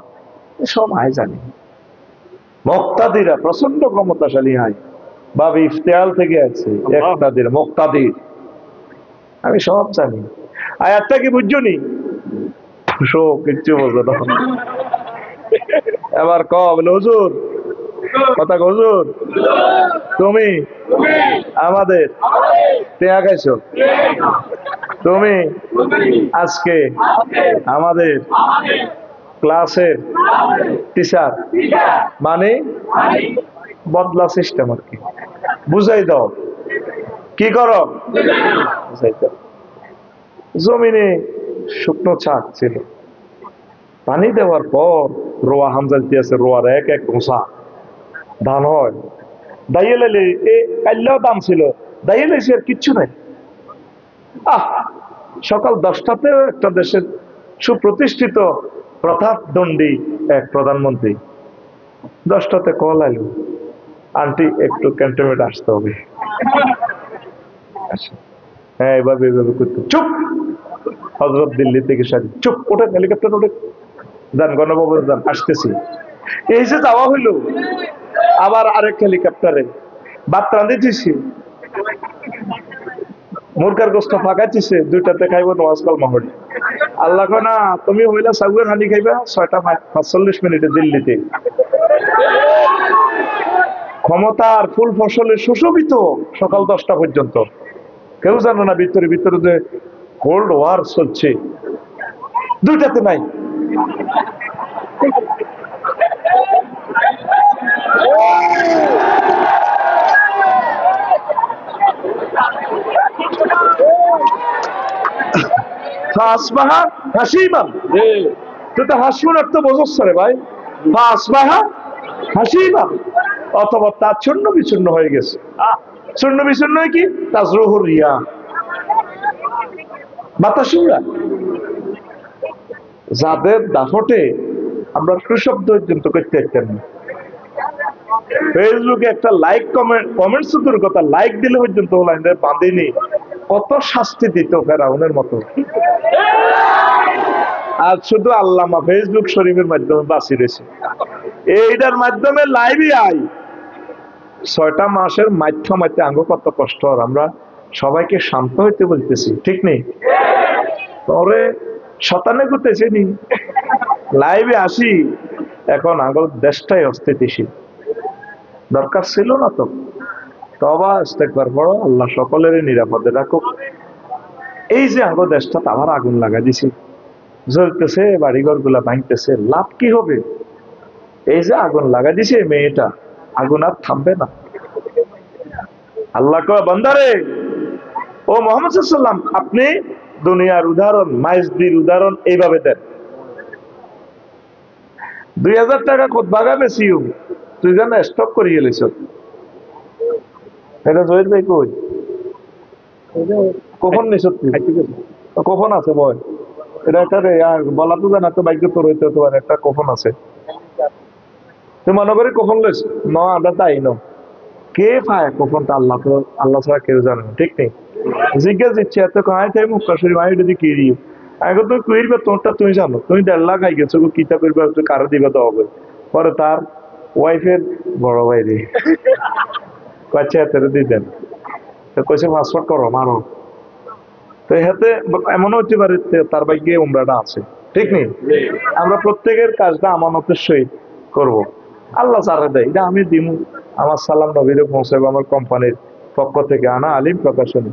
সব আই জানি। মুক্তাদিরা প্রচন্ড ক্ষমতাশালী হয়, বাবি ইফতেয়াল থেকে আছে একতাদির মুক্তাদির, আমি সব জানি। আয়াতটা কি বুঝছো নি? কিচ্ছু বলতো না। এবার ক বলে হুজুর, কথা হুজুর তুমি আমাদের টেয়া খাইছো, তুমি আজকে আমাদের ক্লাসের টিচার, মানে বদলা সিস্টেম আর কি, বুঝাই দাও কি করো, বুঝাই দাও। জমিনে শুকনো ছাক ছিল, পানি দেওয়ার পর রোয়া হামজালতি আছে, রোয়ার এক এক ঘোষা ধান হয়। দাইয়ে লাইলে কাল্লাও দাম ছিল, দাইয়ে লাইছে আর কিচ্ছু নাই। সকাল 10টাতেও একটা দেশের সুপ্রতিষ্ঠিত প্রতাপদণ্ডী এক প্রধানমন্ত্রী 10টাতে কল আইল, আন্টি একটু ক্যান্টনমেন্ট আসতে হবে। হ্যাঁ এভাবে এভাবে করতে, চুপ হজরত দিল্লি থেকে সারি, চুপ ওঠেন হেলিকপ্টার ওঠে, যান গণভবনে যান, আসতেছি। এই যে যাওয়া হইলো, আবার আরেক হেলিকপ্টারে ভাত রাঁধিতেছি, মুরগার গোস্ত ফাঁকাইতেছে, 2টাতে খাইব নওয়াজ কালমা হল। আল্লাহ কয় না, তুমি হইলা সাগুয়ের হানি খাইবা 6:45 দিল্লিতে। ক্ষমতার ফুল ফসলে সুশোভিত সকাল 10টা পর্যন্ত, কেউ জানো না ভিতরে ভিতরে যে কোল্ড ওয়ার চলছে, 2টাতে নাই। অথবা তার চূর্ণ বিচূর্ণ হয়ে গেছে। চূর্ণ বিচূর্ণ কি, তাজরুহুর রিয়া বাতাস উড়া। যাদের দাফটে আমরা সুশব্দ পর্যন্ত করতে পারতাম না, ফেসবুকে একটা লাইক কমেন্টস দূর কথা, লাইক দিলে পর্যন্ত বাঁধেনি, কত শাস্তি দিত ফেরাউনের মতো। আর শুধু আল্লামা ফেসবুক শরীফের মাধ্যমে বাঁচি রয়েছে, এইটার মাধ্যমে লাইভে আই 6টা মাসের মাধ্যমে আঙ্গ কত কষ্ট। আমরা সবাইকে শান্ত হইতে বলতেছি, ঠিক নেই? পরে শতানে করতেছি নি, লাইভে আসি, এখন আঙ্গল দেশটাই অস্থিতিশীল। দরকার ছিল না তো, তবা ইস্তেগফার পড়ো, আল্লাহ সকলেরই নিরাপদে রাখুক। এই যে আঙ্গ দেশটা আবার আগুন লাগা দিছি, জ্বলতেছে, বাড়িঘর গুলা ভাঙতেছে, লাভ কি হবে? এই যে আগুন লাগা দিছে মেয়েটা, আগুন আর থামবে না। আল্লাহ কয় বান্দারে ও মোহাম্মদ সাল্লাম, আপনি দুনিয়ার উদাহরণ, মাইজদির উদাহরণ এইভাবে দেন। 2000 টাকা খুতবা বেশিও তুই জানা স্টক করিয়ে গেলিস। এটা জয়ের ভাই কই কখন নিস কখন আছে বয় এটা একটা বলা তো জানা তো বাইক তোর হইতে হতে পারে একটা কখন আছে তুই মনে করি কখন লইস ন আমরা তাই ন কে পায় কখনটা আল্লাহ তো আল্লাহ ছাড়া কেউ জানে না ঠিক নেই জিজ্ঞাসা দিচ্ছে এত কামাই তাই মুখ কাশরি মাই যদি কিরি আগে তুমি কুইরবে তোমারটা তুমি জানো তুমি 1.5 লাখ আই গেছো কিতা করবে তুই কারো দিবে তো হবে পরে তার ওয়াইফের বড় ভাই রে কাছে হাতে দিয়ে দেন কইছে পাসপোর্ট করো মারো তো হাতে এমনও হতে পারে তার ভাগ্যে উমরাটা আছে ঠিক নেই আমরা প্রত্যেকের কাজটা আমানতের সহিত করব আল্লাহ চারে দেয় এটা আমি দিম আমার সালাম নবীরে পৌঁছাবো আমার কোম্পানির পক্ষ থেকে আনা আলিম প্রকাশনী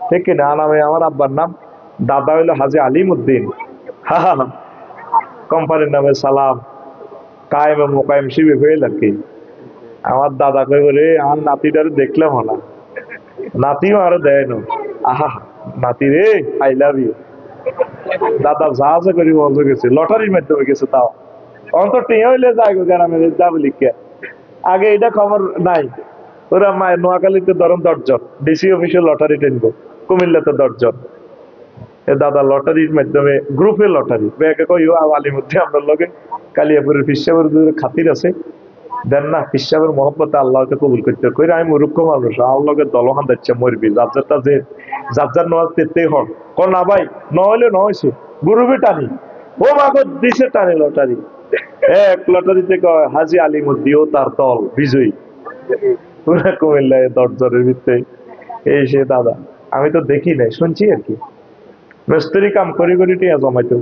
ঠিক না নামে আমার আব্বার নাম দাদা হইলো হাজি আলিম উদ্দিন কোম্পানির নামে সালাম কায়েম মোকায়েম শিবে হয়ে আর কি আমার দাদা কই বলে আমার নাতিটারে দেখলাম না নাতিও আরো দেয় না আহা নাতি রে আই লাভ ইউ দাদা জাহাজে করে বন্ধ গেছে লটারির মাধ্যমে গেছে তাও অন্তর টিয়া হইলে যায় গ্রামে যাবো লিখে আগে এটা খবর নাই ওরা মায়ের নোয়াখালীতে ধরুন 10 জন ডিসি অফিসে লটারি টেনবো কুমিল্লাতে 10 জন এ দাদা লটারির মাধ্যমে গ্রুপে লটারি ব্যাগে কই আলির মধ্যে আমরা লগে কালিয়াপুরের পিসাবের খাতির আছে দেন না পিসাবের মহব্বতে আল্লাহকে কবুল করতে কই আমি মূর্খ মানুষ আল্লাহকে দলহান দিচ্ছে মরবি যার যে যার নওয়াজ তেতেই হন কোন না ভাই নহলে নহয়েছে গ্রুপে টানি ও মাগো দিছে টানি লটারি এক লটারিতে কয় হাজি আলিমুদ্দিন ও তার দল বিজয়ী পুরা কুমিল্লায় 10 জনের ভিতরে এই সে দাদা আমি তো দেখি নাই শুনছি আর কি মিস্ত্রি কাম করি করি টিয়া জমাইতো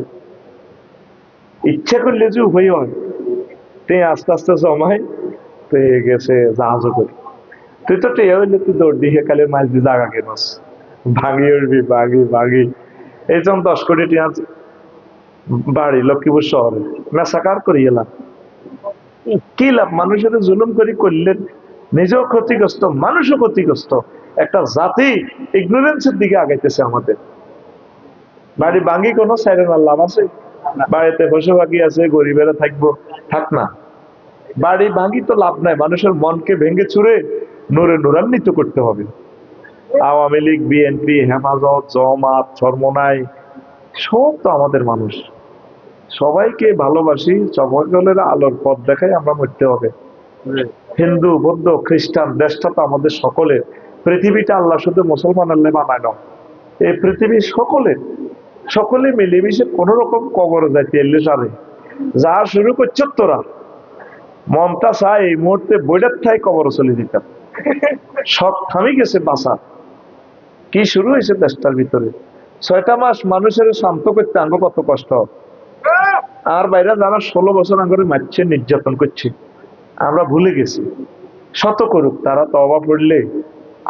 ইচ্ছা করলে যে উপায় হয় তুই আস্তে আস্তে জমাই তুই গেছে জাহাজও করি তুই তো টিয়া হইলে তুই দৌড় দিয়ে কালের মাছ দিয়ে জাগা কেনস ভাঙি উঠবি ভাগি ভাগি এই যেমন 10 কোটি টিয়া বাড়ি লক্ষ্মীপুর শহরে মেসাকার করি এলাম কি লাভ মানুষের জুলুম করি করলেন নিজেও ক্ষতিগ্রস্ত মানুষও ক্ষতিগ্রস্ত একটা জাতি ইগনোরেন্সের দিকে আগাইতেছে আমাদের বাড়ি ভাঙি কোনো সাইরেনার লাভ আছে বাড়িতে পশু পাখি আছে গরিবেরা থাকবো থাক না বাড়ি ভাঙি তো লাভ নাই মানুষের মনকে ভেঙে চুরে নূরে নূরান্বিত করতে হবে আওয়ামী লীগ বিএনপি হেফাজত জামাত চরমোনাই সব তো আমাদের মানুষ সবাইকে ভালোবাসি সকলের আলোর পথ দেখাই আমরা মরতে হবে হিন্দু বৌদ্ধ খ্রিস্টান দেশটা তো আমাদের সকলের পৃথিবীটা আল্লাহ শুধু মুসলমান আল্লাহ বানায় না এই পৃথিবীর সকলে মিলেমিশে কোন রকম কবর যাইতে এলে সারে যা শুরু করছ তোরা মনটা চাই এই মুহূর্তে বইটার ঠাই কবর চলে দিতাম সব থামি গেছে বাসা কি শুরু হয়েছে দেশটার ভিতরে 6টা মাস মানুষের শান্ত করতে আঙ্গ কত কষ্ট আর বাইরে যারা 16 বছর আগে মারছে নির্যাতন করছে আমরা ভুলে গেছি শত করুক তারা তওবা পড়লে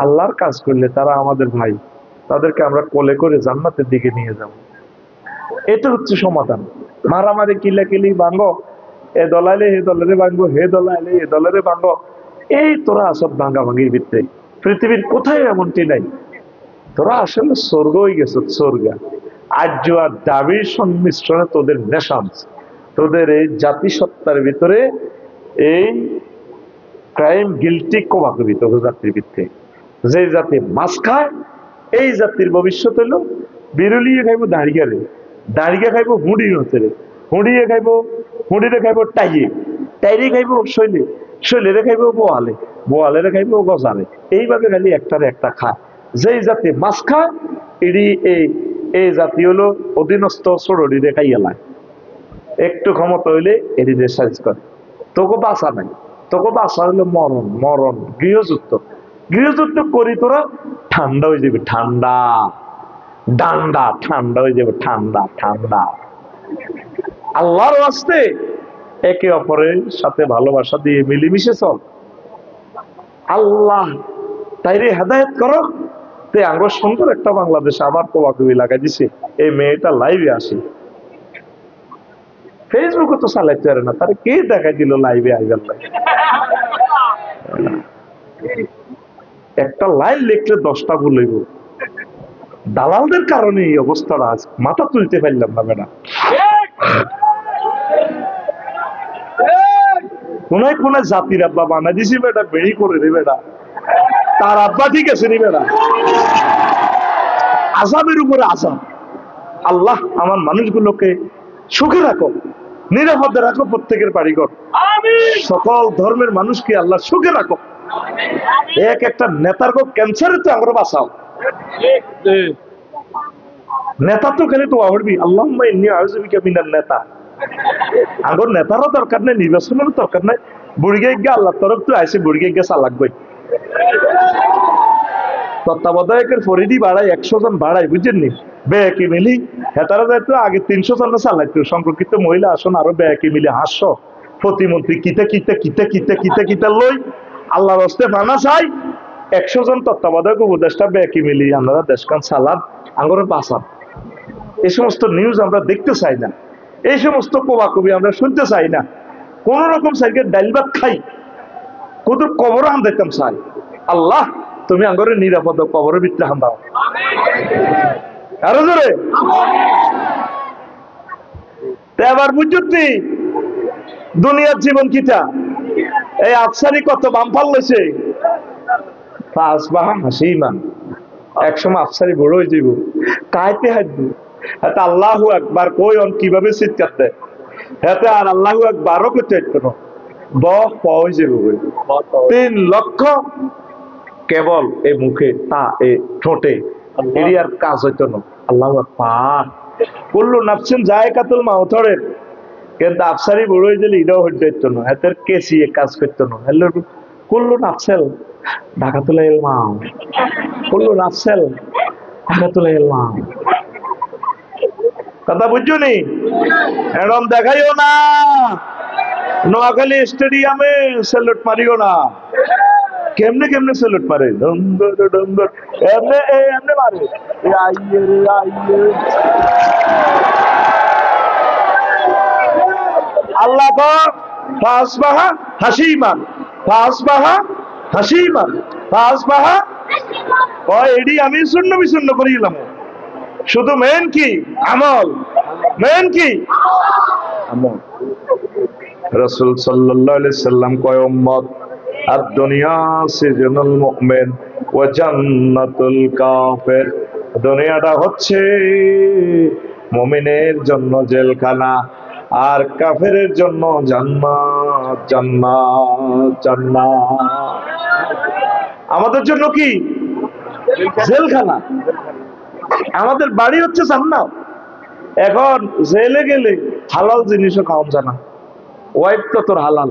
আল্লাহর কাজ করলে তারা আমাদের ভাই তাদেরকে আমরা কোলে করে জান্নাতের দিকে নিয়ে যাব এটা হচ্ছে সমাধান মারামারি কিলাকিলি ভাঙ্গো এ দলাইলে হে দলেরে ভাঙ্গো হে দলাইলে এ দলেরে ভাঙ্গো এই তোরা আসব ভাঙ্গা ভাঙ্গির ভিতরে পৃথিবীর কোথায় এমনটি নাই তোরা আসলে স্বর্গ হয়ে গেছ স্বর্গা আর্য আর দাবির সংমিশ্রণে তোদের নেশান্স তোদের এই জাতিসত্তার ভিতরে এই ক্রাইম গিলটি কোবাকবি তোর জাতির ভিত্তি যে জাতি মাছ খায় এই জাতির ভবিষ্যৎ হলো বিরলিয়ে খাইবো দাঁড়িয়ে দাঁড়িয়ে খাইবো হুঁড়ি নতেরে হুঁড়িয়ে খাইবো হুঁড়িরে খাইবো টাইরে খাইবো শৈলে খাইবো বোয়ালে খাইবো গজারে এইভাবে খালি একটারে একটা খায় যেই জাতি মাছ খায় এটি এই জাতি হলো অধীনস্থ সরড়িরে খাইয়া লাগে একটু ক্ষমতা হইলে এটিতে সাইজ করে তোকে বাঁচা নাই তোকে বাঁচা হইলো মরণ গৃহযুদ্ধ করি তোরা ঠান্ডা হয়ে যাবে ঠান্ডা হয়ে যাবে ঠান্ডা আল্লাহর ওয়াস্তে একে অপরের সাথে ভালোবাসা দিয়ে মিলেমিশে চল আল্লাহ তাইরে হেদায়েত করো তে আঙ্গ সুন্দর একটা বাংলাদেশে আবার কোবাকুবি লাগাই দিছে এই মেয়েটা লাইভে আসে ফেসবুকে তো চালাইতে পারে না তার কে দেখাই দিল লাইভে আইবার একটা লাইন লিখলে 10টা ভুল হইব দালালদের কারণে এই অবস্থাটা আজ মাথা তুলতে পারলাম না বেটা। কোনায় কোনায় জাতির আব্বা বানা দিছি বেটা, বেড়ি করে রে বেটা, তার আব্বা ঠিক আছে নি বেটা, আযাবের উপরে আযাব। আল্লাহ আমার মানুষগুলোকে সুখে রাখো, নিরাপদে রাখো, প্রত্যেকের বাড়িঘর, সকল ধর্মের মানুষকে আল্লাহ সুখে রাখো। এক একটা নেতার ক্যান্সারে তো আমরা বাঁচাও, নেতা তো খালি তো আহরবি আল্লাহুম্মা ইন্নী আউযু বিকা মিনান নেতা। আগর নেতারও দরকার নাই, নির্বাচনেরও দরকার নাই, বুড়িগে গিয়ে আল্লাহ তরফ তো আইসে, বুড়িগে গিয়ে চালাক বই তত্ত্বাবধায়কের পরিধি বাড়াই, 100 জন বাড়াই, বুঝছেন নি? বেকি মিলি হেতারা যাইতো আগে 300 জন চালাইতো, সংরক্ষিত মহিলা আসন আরো বেকি মিলি 500, প্রতিমন্ত্রী কিতা কিতা কিতা কিতা কিতা কিতা লই আল্লাহর হস্তে মানা চাই। 100 জন তত্ত্বাবধায়ক উপদেষ্টা বেকি মিলি আমরা দেশকান চালান, আঙ্গরে বাঁচান। এই সমস্ত নিউজ আমরা দেখতে চাই না, এই সমস্ত কোবাকবি আমরা শুনতে চাই না। কোন রকম সাইকে ডাইল ভাত খাই, কত কবর হান দেখতাম চাই। আল্লাহ তুমি আঙ্গরে নিরাপদ কবরের ভিতরে হান দাও আরো জোরে। এবার বুঝছি দুনিয়ার জীবন কিটা, এই আফসারি কত বামফাল লইছে, হাসিমান একসময় আফসারি বড় হয়ে যাব, কাইতে হাঁটবো হাতে আল্লাহু আকবার কই অন কিভাবে চিৎকার দেয় হাতে, আর আল্লাহু আকবারও করতে হাঁটতো না, হয়ে যাব 3 লক্ষ কেবল এই মুখে তা এ ঠোঁটে, এরই আর কাজ হইতো না। আল্লাহু আকবার কুল্লু নাফসিন যায়কাতুল মাউতের, কিন্তু আফসারি বড় হয়ে গেলে এটাও হইতে হইতো না, হাতের কেসি কাজ করতো না। হ্যালো কুল্লু নাফসেল ঢাকাতুল ইলমাম, কুল্লু নাফসেল ঢাকাতুল ইলমাম। কথা বুঝছো নি? এরকম দেখাইও না, নোয়াখালী স্টেডিয়ামে স্যালুট মারিও না। কেমনে কেমনে স্যালুট মারে, ডন্দর ডন্দর এমনে এমনে মারে, আইয়ে রে আইয়ে। আল্লাহ ফাসবাহা হাসিমান, ফাসবাহা হাসিমান, ফাসবাহা ওই এডি আমি শূন্য বিশূন্য করিলাম। শুধু মেন কি আমল, মেন কি আমল। রাসূল সাল্লাল্লাহু আলাইহি সাল্লাম কয় উম্মত আদ-দুনিয়া সিজনুল মুমিন ওয়া জান্নাতুল কাফির, দুনিয়াটা হচ্ছে মুমিনের জন্য জেলখানা আর কাফেরের জন্য জান্নাত। জান্নাত জান্নাত আমাদের জন্য কি জেলখানা, আমাদের বাড়ি হচ্ছে জান্নাত। এখন জেলে গেলে হালাল জিনিসও খাওয়া জানা, ওয়াইফ তো তোর হালাল,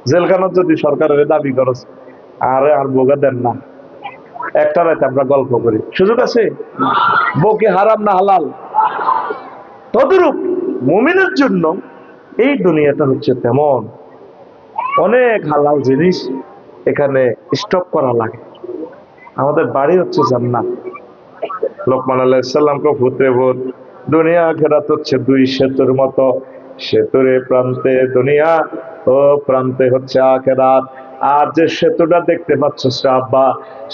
জেলখানার যদি সরকারের দাবি করছে আরে আর বোগা দেন না, একটা রাতে আমরা গল্প করি, সুযোগ আছে? বউকে হারাম না হালাল? তদরূপ মুমিনের জন্য এই দুনিয়াটা হচ্ছে তেমন, অনেক হালাল জিনিস এখানে স্টক করা লাগে। আমাদের বাড়ি হচ্ছে জান্নাত। লোকমান আলাইহিস সালামকে পুত্রে ভূত, দুনিয়া আখিরাত হচ্ছে 2 সেতুর মতো, সেতুর প্রান্তে দুনিয়া ও প্রান্তে হচ্ছে আখিরাত। আর যে সেতুটা দেখতে পাচ্ছ আব্বা,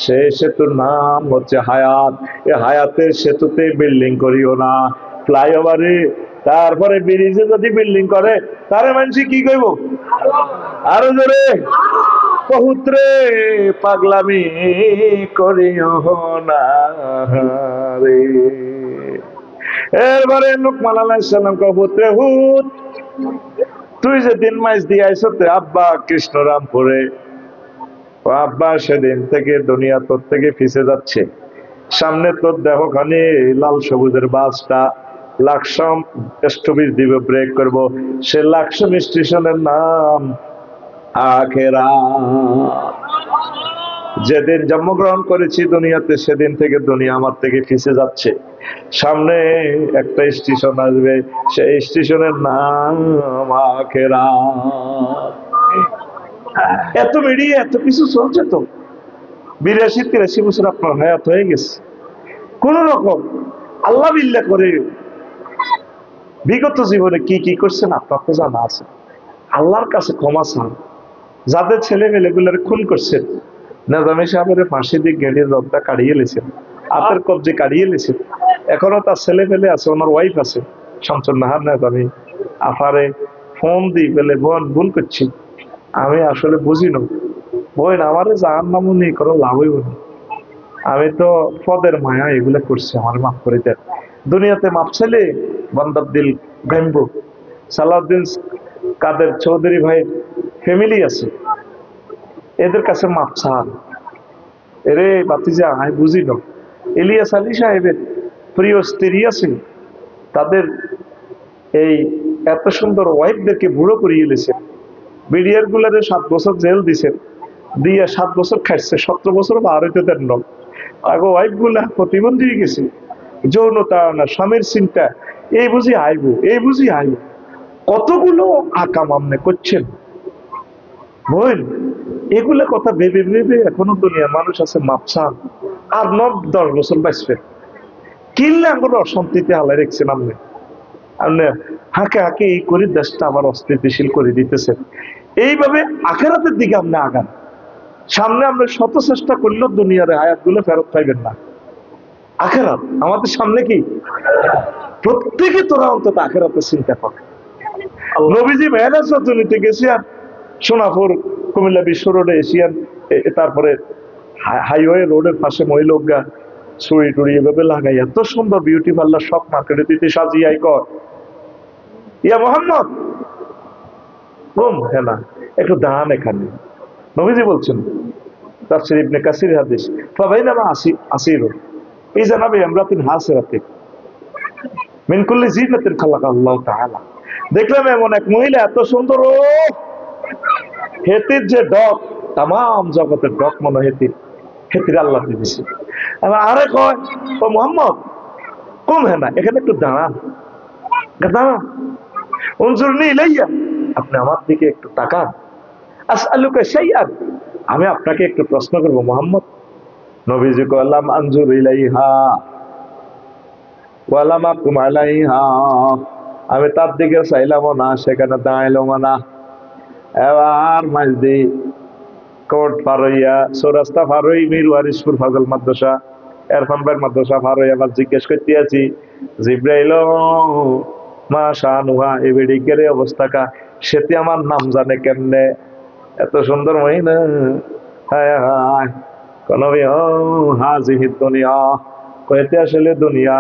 সেই সেতুর নাম হচ্ছে হায়াত। এই হায়াতের সেতুতে বিল্ডিং করিও না, ফ্লাইওভারে তারপরে ব্রিজে যদি বিল্ডিং করে তারে মানুষ কি কইব? আরো জোরে পুত্রে পাগলামি করিও না রে। এরপরে লোকমান আলাইহিস সালাম কয় পুত্রে হুত, তুই যে দিন মাস দিয়ে আইছো আব্বা কৃষ্ণরামপুরে, ও আব্বা সেদিন থেকে দুনিয়া তোর থেকে ফিসে যাচ্ছে। সামনে তোর দেহ খানি লাল সবুজের বাসটা লাকসাম স্টপেজ দিবে, ব্রেক করবো, সে লাকসাম স্টেশনের নাম আখিরাত। যেদিন জন্মগ্রহণ করেছি দুনিয়াতে সেদিন থেকে দুনিয়া আমার থেকে ফিসে যাচ্ছে। সামনে একটা স্টেশন আসবে, সেই স্টেশনের নাম আখিরাত। এত মিডিয়া এত কিছু চলছে তো, 82-83 বছর আপনার হায়াত হয়ে গেছে, কোন রকম আল্লাহ বিল্লাহ করে বিগত জীবনে কি কি করছেন আপনার তো জানা আছে। আল্লাহর কাছে ক্ষমা চান। যাদের ছেলে মেয়েগুলোর খুন করছেন, নিজামী সাহেবের ফাঁসি দিয়ে গেঁড়ির রক্তটা কাড়িয়ে লেছেন, হাতের কবজি কাড়িয়ে নিয়েছে। এখনো তার ছেলে পেলে আছে, ওনার ওয়াইফ আছে শামসুন নাহার না, আমি আফারে ফোন দিই বলে বোন ভুল করছি, আমি আসলে বুঝি না বোন, আমারে জাহান নামও নেই কোনো লাভ হইব না, আমি তো পদের মায়া এগুলো করছি, আমার মাফ করে দেন। দুনিয়াতে মাপ ছেলে বান্দার দিল গাইব। সালাউদ্দিন কাদের চৌধুরী ভাই ফ্যামিলি আছে, এদের কাছে মাপ চান, এরে বাতিজা আমি বুঝি না। ইলিয়াস আলী সাহেবের প্রিয় স্ত্রী আছে, তাদের এই এত সুন্দর ওয়াইফদেরকে বুড়ো করিয়ে দিয়েছেন, বিডিআর গুলারে 7 বছর জেল দিছেন, দিয়ে 7 বছর খাইছে, 17 বছর বার হইতে দেন না। আগে ওয়াইফ গুলা প্রতিবন্ধী হয়ে গেছে, যৌনতা না, স্বামীর চিন্তা, এই বুঝি আইব, এই বুঝি আইব, কতগুলো আকাম আমনে করছেন বোন। এগুলা কথা ভেবে ভেবে এখনো দুনিয়ার মানুষ আছে মাপসান, আর 9-10 বছর বাঁচবে, কিনলে আমার অশান্তিতে হালাই রেখছেন আপনি। আপনি হাঁকে হাঁকে এই করে দেশটা আবার অস্থিতিশীল করে দিতেছেন। এইভাবে আখেরাতের দিকে আপনি আগান, সামনে আমরা শত চেষ্টা করলেও দুনিয়ার আয়াতগুলো ফেরত পাইবেন না। আখেরাত আমাদের সামনে কি, প্রত্যেকে তোরা অন্তত আখেরাতের চিন্তা কর। নবীজি মেহরাজ রজনীতে গেছিয়ান, সোনাপুর কুমিল্লা বিশ্ব রোডে এসিয়ান, তারপরে হাইওয়ে রোডের পাশে মহিলোকগা ছুরি টুড়ি এভাবে লাগাই এত সুন্দর বিউটি পার্লার সব মার্কেটে দিতে সাজিয়াই কর, ইয়া মোহাম্মদ ঘুম হ্যাঁ না একটু দাঁড়ান এখানে। নবীজি বলছেন তাফসীর ইবনে কাসির হাদিস, ফাবাইনামা আসির এই জানাবে আমরাতিন হাসিরাতিন মিন কুল্লি জিনাতিন খালাকা আল্লাহু তাআলা, দেখলাম এমন এক মহিলা এত সুন্দর, ও হেতির যে ডক, তাম জগতের ডক মনে হেতির, হেতির আল্লাহ দিয়েছে। এবার আরে কয় ও মোহাম্মদ কম হ্যাঁ না এখানে একটু দাঁড়ান, দাঁড়ান, উনজুরনি ইলাইয়া, আপনি আমার দিকে একটু তাকান, আসআলুকা শাইআন, আমি আপনাকে একটু প্রশ্ন করবো মোহাম্মদ। নবীজি কলাম আনজুর ইলাইহা ওয়ালাম আকুম আলাইহা, আমি তার দিকে চাইলামও না, সেখানে দাঁড়াইলাম না। এবার মাঝদি কোর্ট পার হইয়া চৌরাস্তা পার হই মীর ওয়ারিসপুর ফাজল মাদ্রাসা এরফান ভাইয়ের মাদ্রাসা পার হই, আবার জিজ্ঞেস করতে আছি জিব্রাইল মা শানুহা এই বেডিকের অবস্থা কা, সেটি আমার নাম জানে কেমনে, এত সুন্দর মহিলা, হায় হায় কনবি হাজিহি দুনিয়া, কইতে আসলে দুনিয়া,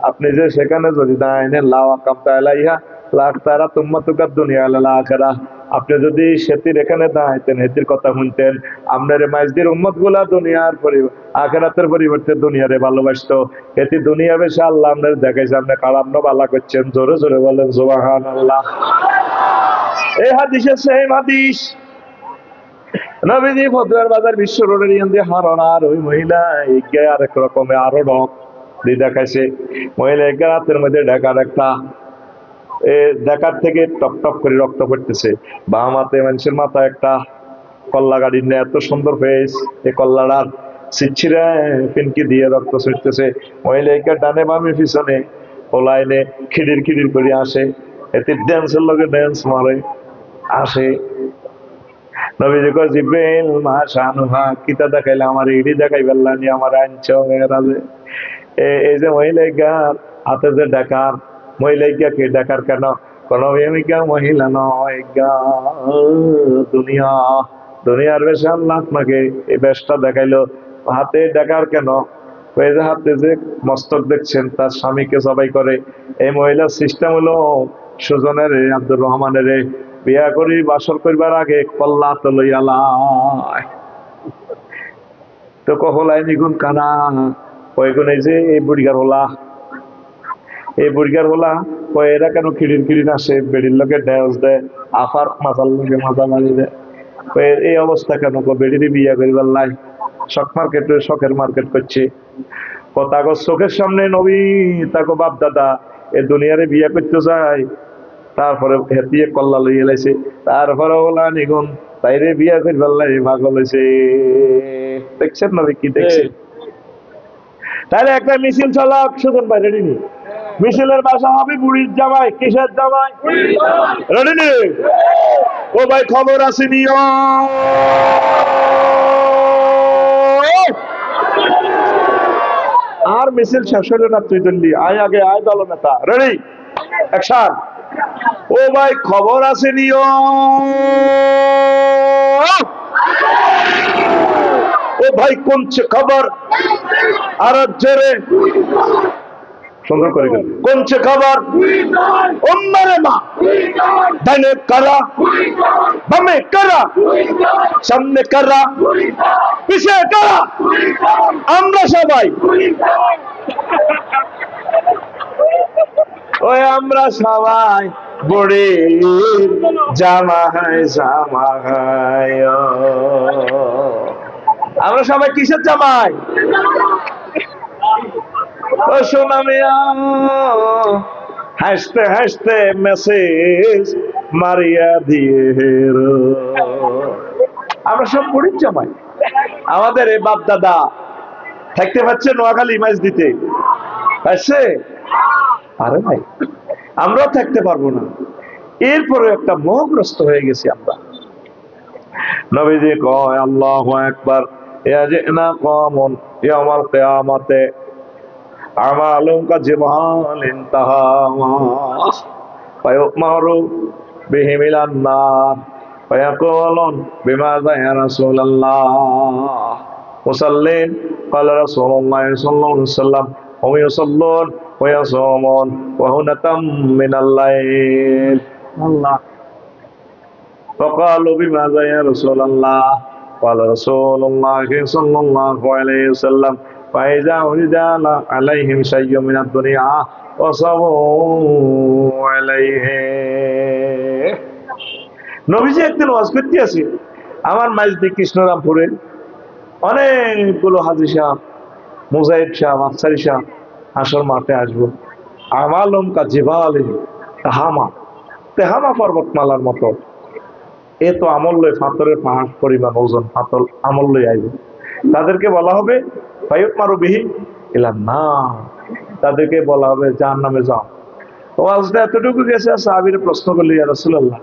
আপনি যে সেখানে যদি দাঁড়াইনে লাও আকামতা আলাইহা লাখ তারা তুম্মাতুকাদ দুনিয়া আলাল আখিরাহ, আপনি যদি সেতির এখানে দাঁড়াইতেন, হেতির কথা শুনতেন, আপনার মাইজদির উম্মত গুলা দুনিয়ার আখিরাতের পরিবর্তে দুনিয়ারে ভালোবাসতো, এটি দুনিয়া বেশি আল্লাহ আপনার দেখাইছে, আপনি কালাম বালা করছেন, জোরে জোরে বলেন সুবহানাল্লাহ। এই হাদিসে সেম হাদিস, নবীজি ফতুয়ার বাজার বিশ্ব রোডের ইয়ান দিয়ে হারার ওই মহিলা এগিয়ে আরেক রকমে আরো ডক দিয়ে দেখাইছে, মহিলা এগিয়ে রাতের মধ্যে ঢাকার একটা দেখার থেকে টপ টপ করে রক্ত পড়তেছে, বাম হাতে মানুষের মাথায় একটা কল্লা গাড়ি নিয়ে এত সুন্দর ফেস, এই কল্লাটার ছিটছিরে পিনকি দিয়ে রক্ত ছুটতেছে, মহিলাকে ডানে বামে পিছনে ওলাইনে খিড়ির খিড়ির করে আসে, এতে ড্যান্সের লগে ড্যান্স মারে আসে। নবীজি কয় জিব্রাইল মা শানুহা, কিতা দেখাইলে আমার ইডি দেখাই ফেললানি, আমার আনছ রাজে, এই যে মহিলাইকা হাতে যে ডাকার, মহিলাইকা কে ডাকার কেন, কোন প্রেমিকা মহিলা নয় গা, দুনিয়া, দুনিয়ার বেশে আল্লাহ আপনাকে এই বেশটা দেখাইলো, হাতে ডাকার কেন, ওই যে হাতে যে মস্তক দেখছেন তার স্বামীকে সবাই করে, এই মহিলার সিস্টেম হলো সুজনের আব্দুর রহমানের বিয়া করি বাসর করবার আগে কল্লা তো লইয়ালায়, তো কহলাই নিগুন কানা ওই গুণ, এই যে এই বুড়িগার হলা, এই বুড়িগার হলা কয় এরা কেন খিড়ির খিড়ির আসে, বেড়ির লোকে ড্যান্স দেয়, আফার মাথার লোকে মাথা মারি দেয়, এই অবস্থা কেন, বেড়িরই বিয়া করিবার লাই, শখ মার্কেট শখের মার্কেট করছে, তাকে চোখের সামনে নবী তাকে বাপ দাদা এ দুনিয়ারে বিয়া করতে চায়, তারপরে হেতিয়ে কল্লা লইয়ে লাইছে, তারপরে ওলা নিগুন তাইরে বিয়া করিবার লাই পাগল হয়েছে, দেখছেন নবী কি দেখছে। তাহলে একটা মিছিল চলাক সুজন ভাই রেডি নি, মিছিলের বাসা হবে বুড়ির জামাই, কিসের জামাই, রেডি নি ও ভাই খবর আসেনি, আর মিছিল শেষ হলো না, তুই দিল্লি আয়, আগে আয় দল নেতা, রেডি অ্যাকশন। ও ভাই খবর আছে নিও, ও ভাই কোনছে খবর, আর জোরে সুন্দর করে গেল, কোনছে খবর, উম্মারে মা ডানে কারা, বামে কারা, সামনে কারা, পিছে কারা, আমরা সবাই, ওই আমরা সবাই বড়ে জামা হায় জামা হায়, আমরা সবাই কিসের জামাই, ও সোনা মিয়া হাসতে হাসতে মেসেজ মারিয়া দিয়ে, আমরা সব বুড়ির জামাই। আমাদের এই বাপ দাদা থাকতে পারছে নোয়াখালী মাছ দিতে পারছে, আরে ভাই আমরাও থাকতে পারবো না। এরপরে একটা মোহগ্রস্ত হয়ে গেছি আমরা। নবীজি কয় আল্লাহু আকবার, ইয়াজিনা কওমুন ইয়াউমাল কিয়ামাতে আমালুম কাজিবাল ইনতাহা ফায়ুমারু বিহিম ইলান নার ফায়াকুলুন বিমাযা ইয়া রাসূলুল্লাহ মুসাল্লিন ক্বালা রাসূলুল্লাহ সাল্লাল্লাহু আলাইহি ওয়াসাল্লাম হুম ইউসাল্লুন ওয়া ইয়াসুমুন ওয়া হুনাতাম মিনাল লাইল। আল্লাহ فقالوا بماذا يا رسول الله قال رسول الله صلى الله عليه وسلم فإذا وجد عليهم شيء من الدنيا وصبوا عليه। নবীজি একদিন ওয়াজ করতে আসি আমার মাইজদি কৃষ্ণরামপুরে, অনেকগুলো হাজী সাহেব, মুজাহিদ সাহেব, আফসারি সাহেব আসর মাঠে আসবো। আমালুম কাজিবাল তাহামা, তেহামা পর্বতমালার মতো, এ তো আমল লই পাথরের পাহাড় পরিমাণ ওজন পাথর আমল লই আইবে। তাদেরকে বলা হবে ফায়ুমারু বিহি ইলান নার, তাদেরকে বলা হবে জাহান্নামে যাও। ওয়াজটা এতটুকু গেছে, সাহাবীরা প্রশ্ন করল ইয়া রাসূলুল্লাহ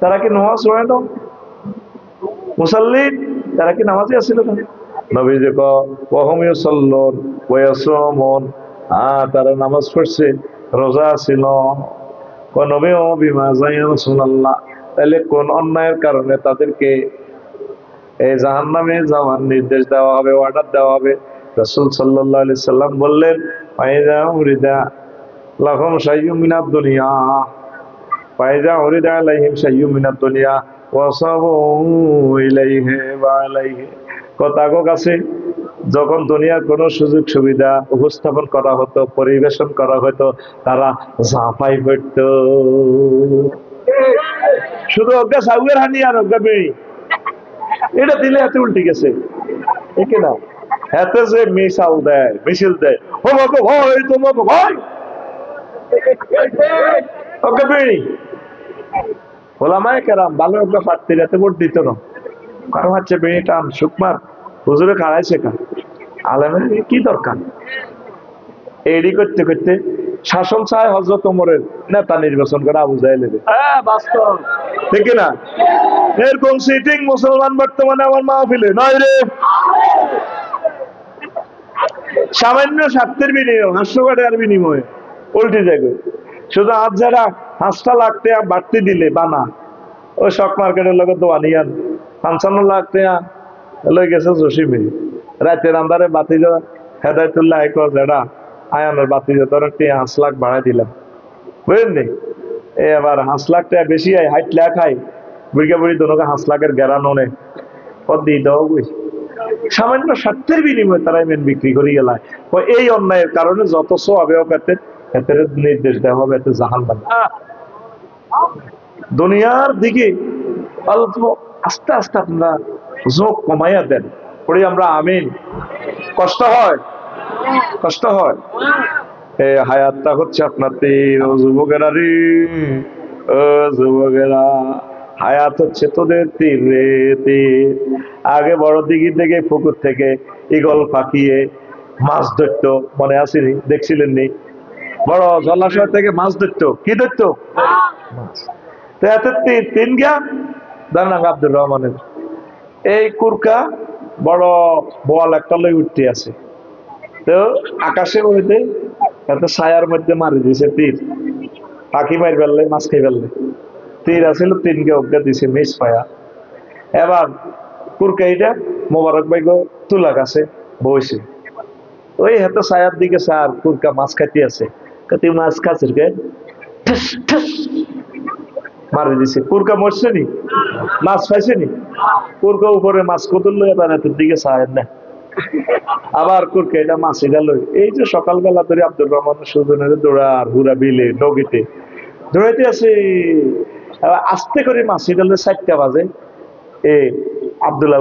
তারা কি নামাজ পড়ে না, মুসাল্লিন তারা কি নামাজে আছিল না? নবীজি কয় ওয়া হুম ইউসাল্লুন ওয়া ইয়াসুমুন, তারা নামাজ পড়ছে রোজা ছিল। কয় নবী ও বিমাযা ইয়া রাসূলুল্লাহ, তাহলে কোন অন্যায়ের কারণে তাদেরকে এই জাহান্নামে যাওয়ার নির্দেশ দেওয়া হবে, অর্ডার দেওয়া হবে? রাসূল সাল্লাল্লাহু আলাইহি সাল্লাম বললেন ফাইজা উরিদা লাহুম শাইয়্যুম মিনাদ দুনিয়া, ফাইজা উরিদা আলাইহিম শাইয়্যুম মিনাদ দুনিয়া ওয়াসাবু ইলাইহি ওয়া আলাইহি। কথাগো কাছে যখন দুনিয়ার কোন সুযোগ সুবিধা উপস্থাপন করা হতো, পরিবেশন করা হতো, তারা ঝাঁপাই পড়তো। শুধু অজ্ঞা সাউয়ের হানি আর অজ্ঞা বেড়ি, এটা দিলে হাতে উল্টে গেছে, ঠিক না? হাতে যে মিসাল দেয়, মিছিল দেয়, তোমাকে ভয়, তোমাকে ভয়, অজ্ঞা বেড়ি। ওলামায়ে কেরাম ভালো অজ্ঞা প্রার্থী রাতে ভোট দিত না, কারণ হচ্ছে বেড়ি টান সুকমার হুজুরে খাড়াইছে কা, আলেমের কি দরকার? এডি করতে করতে শাসন চায় হযরত ওমরের নেতা নির্বাচন করে আবু জাহেল, বাস্তব ঠিক না? এরকম সিটিং মুসলমান বর্তমানে আমার মাহফিলে নয় রে। সামান্য স্বার্থের বিনিময়ে, 500 টাকার বিনিময়ে উল্টে যাবে। শুধু আজ যারা 5 লাখ টাকা বাড়তি দিলে বানা, ওই শক মার্কেটের লোক দোয়ানিয়ান 55 লাখ টাকা লই গেছে জসিমে, রাতের আন্ধারে বাতি যারা হেদায়তুল্লাহ যেটা আয়ানের বাতি তোর 5 লাখ বাড়াই দিলাম, বুঝলেন? এবার 5 লাখ টাকা বেশি হয়, 60 লাখ হয়, বুড়িকা বুড়ি দোনোকে 5 লাখের গ্যারানো নেই, পদ দিয়ে দেওয়া বুঝি। সামান্য স্বার্থের বিনিময়ে তারা মেন বিক্রি করে গেলায়। এই অন্যায়ের কারণে যত সওয়াবে হোক এতে নির্দেশ দেওয়া হবে, এতে জাহান্নাম। দুনিয়ার দিকে অল্প আস্তে আস্তে আপনারা ঝোঁক কমাইয়া দেন, পড়ি আমরা আমিন। কষ্ট হয়, কষ্ট হয়। এই হায়াতটা হচ্ছে আপনার তীর, ও যুবকেরা রে, ও যুবকেরা, হায়াত হচ্ছে তোদের তীর রে তীর। আগে বড় দিঘি থেকে পুকুর থেকে ঈগল পাকিয়ে মাছ ধরতো, মনে আসেনি? দেখছিলেন নি? বড় জলাশয় থেকে মাছ ধরতো, কি ধরতো? মাছ। তো এত তীর তিন গিয়া দানাং আব্দুর রহমানের এই কুরকা বড় বোয়াল একটা লই উঠতে আছে, তো আকাশে উড়ে এত ছায়ার মধ্যে মারি দিছে তীর, পাখি মারি ফেললে, মাছ খাই ফেললে। তীর আসিল, তিনকে অজ্ঞা দিছে মিস পায়া। এবার কুরকাইটা মোবারক ভাই তুলা গাছে বসে, ওই হাত ছায়ার দিকে স্যার কুরকা মাছ খাইতে আছে, তুই মাছ খাচ্ছিস কে? মারি দিছে। কুরকা মরছে নি? মাছ পাইছে নি? কুরকা উপরে মাছ কতুল এবার হাতের দিকে ছায়ের না। আবার কুরকা এটা মাছ গেল। এই যে সকালবেলা ধরে আব্দুর রহমান সুজনের দৌড়ার হুরা বিলে নগীতে দৌড়াইতে আছে, আস্তে করে মাছি গেল 4টা বাজে। এ আব্দুল্লাহ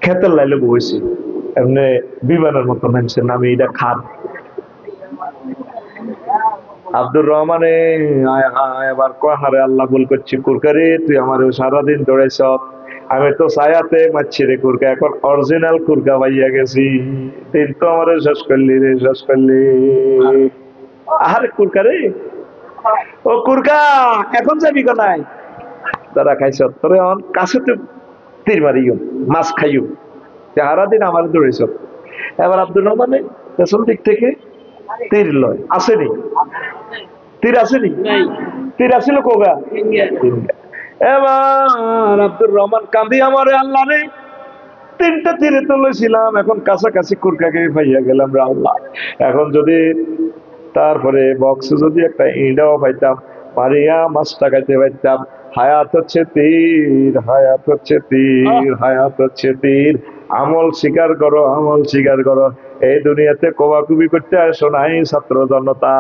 খেতের লাইলে বইছে, এমনি বিমানের মতো নামছে, নামে এটা খান। আব্দুর রহমানে এবার কহারে আল্লাহ বল করছি, কুরকারে তুই আমার সারাদিন দৌড়াইছ, আমি তো ছায়াতে মারছি রে কুরকা, এখন অরিজিনাল কুরকা পাইয়া গেছি, দিন তো আমার শেষ করলি রে, শেষ করলি। আরে কুরকারে, ও কুরকা এখন যাবি কোনায়? তারা খাইছ তোরে কাছে তো তীর মারিও, মাছ খাইও, সারাদিন আমার দৌড়েছ। এবার আব্দুর রহমানে পেছন দিক থেকে তীর লয়, আসেনি? তীর আসেনি? তীর আসিল কোগা। এবার আব্দুর রহমান কান্দি, আমারে আল্লাহ রে, 3টা তীরে তো লইছিলাম, এখন কাছাকাছি কুরকাকে পাইয়া গেলাম রে আল্লাহ। এখন যদি তারপরে বক্সে যদি একটা ইঁড়াও পাইতাম, মারিয়া মাছটা খাইতে পাইতাম। হায়াত হচ্ছে তীর, হায়াত হচ্ছে তীর, হায়াত হচ্ছে তীর। আমল স্বীকার করো, আমল স্বীকার করো। এই দুনিয়াতে কোবাকুবি করতে আসো নাই ছাত্র জনতা,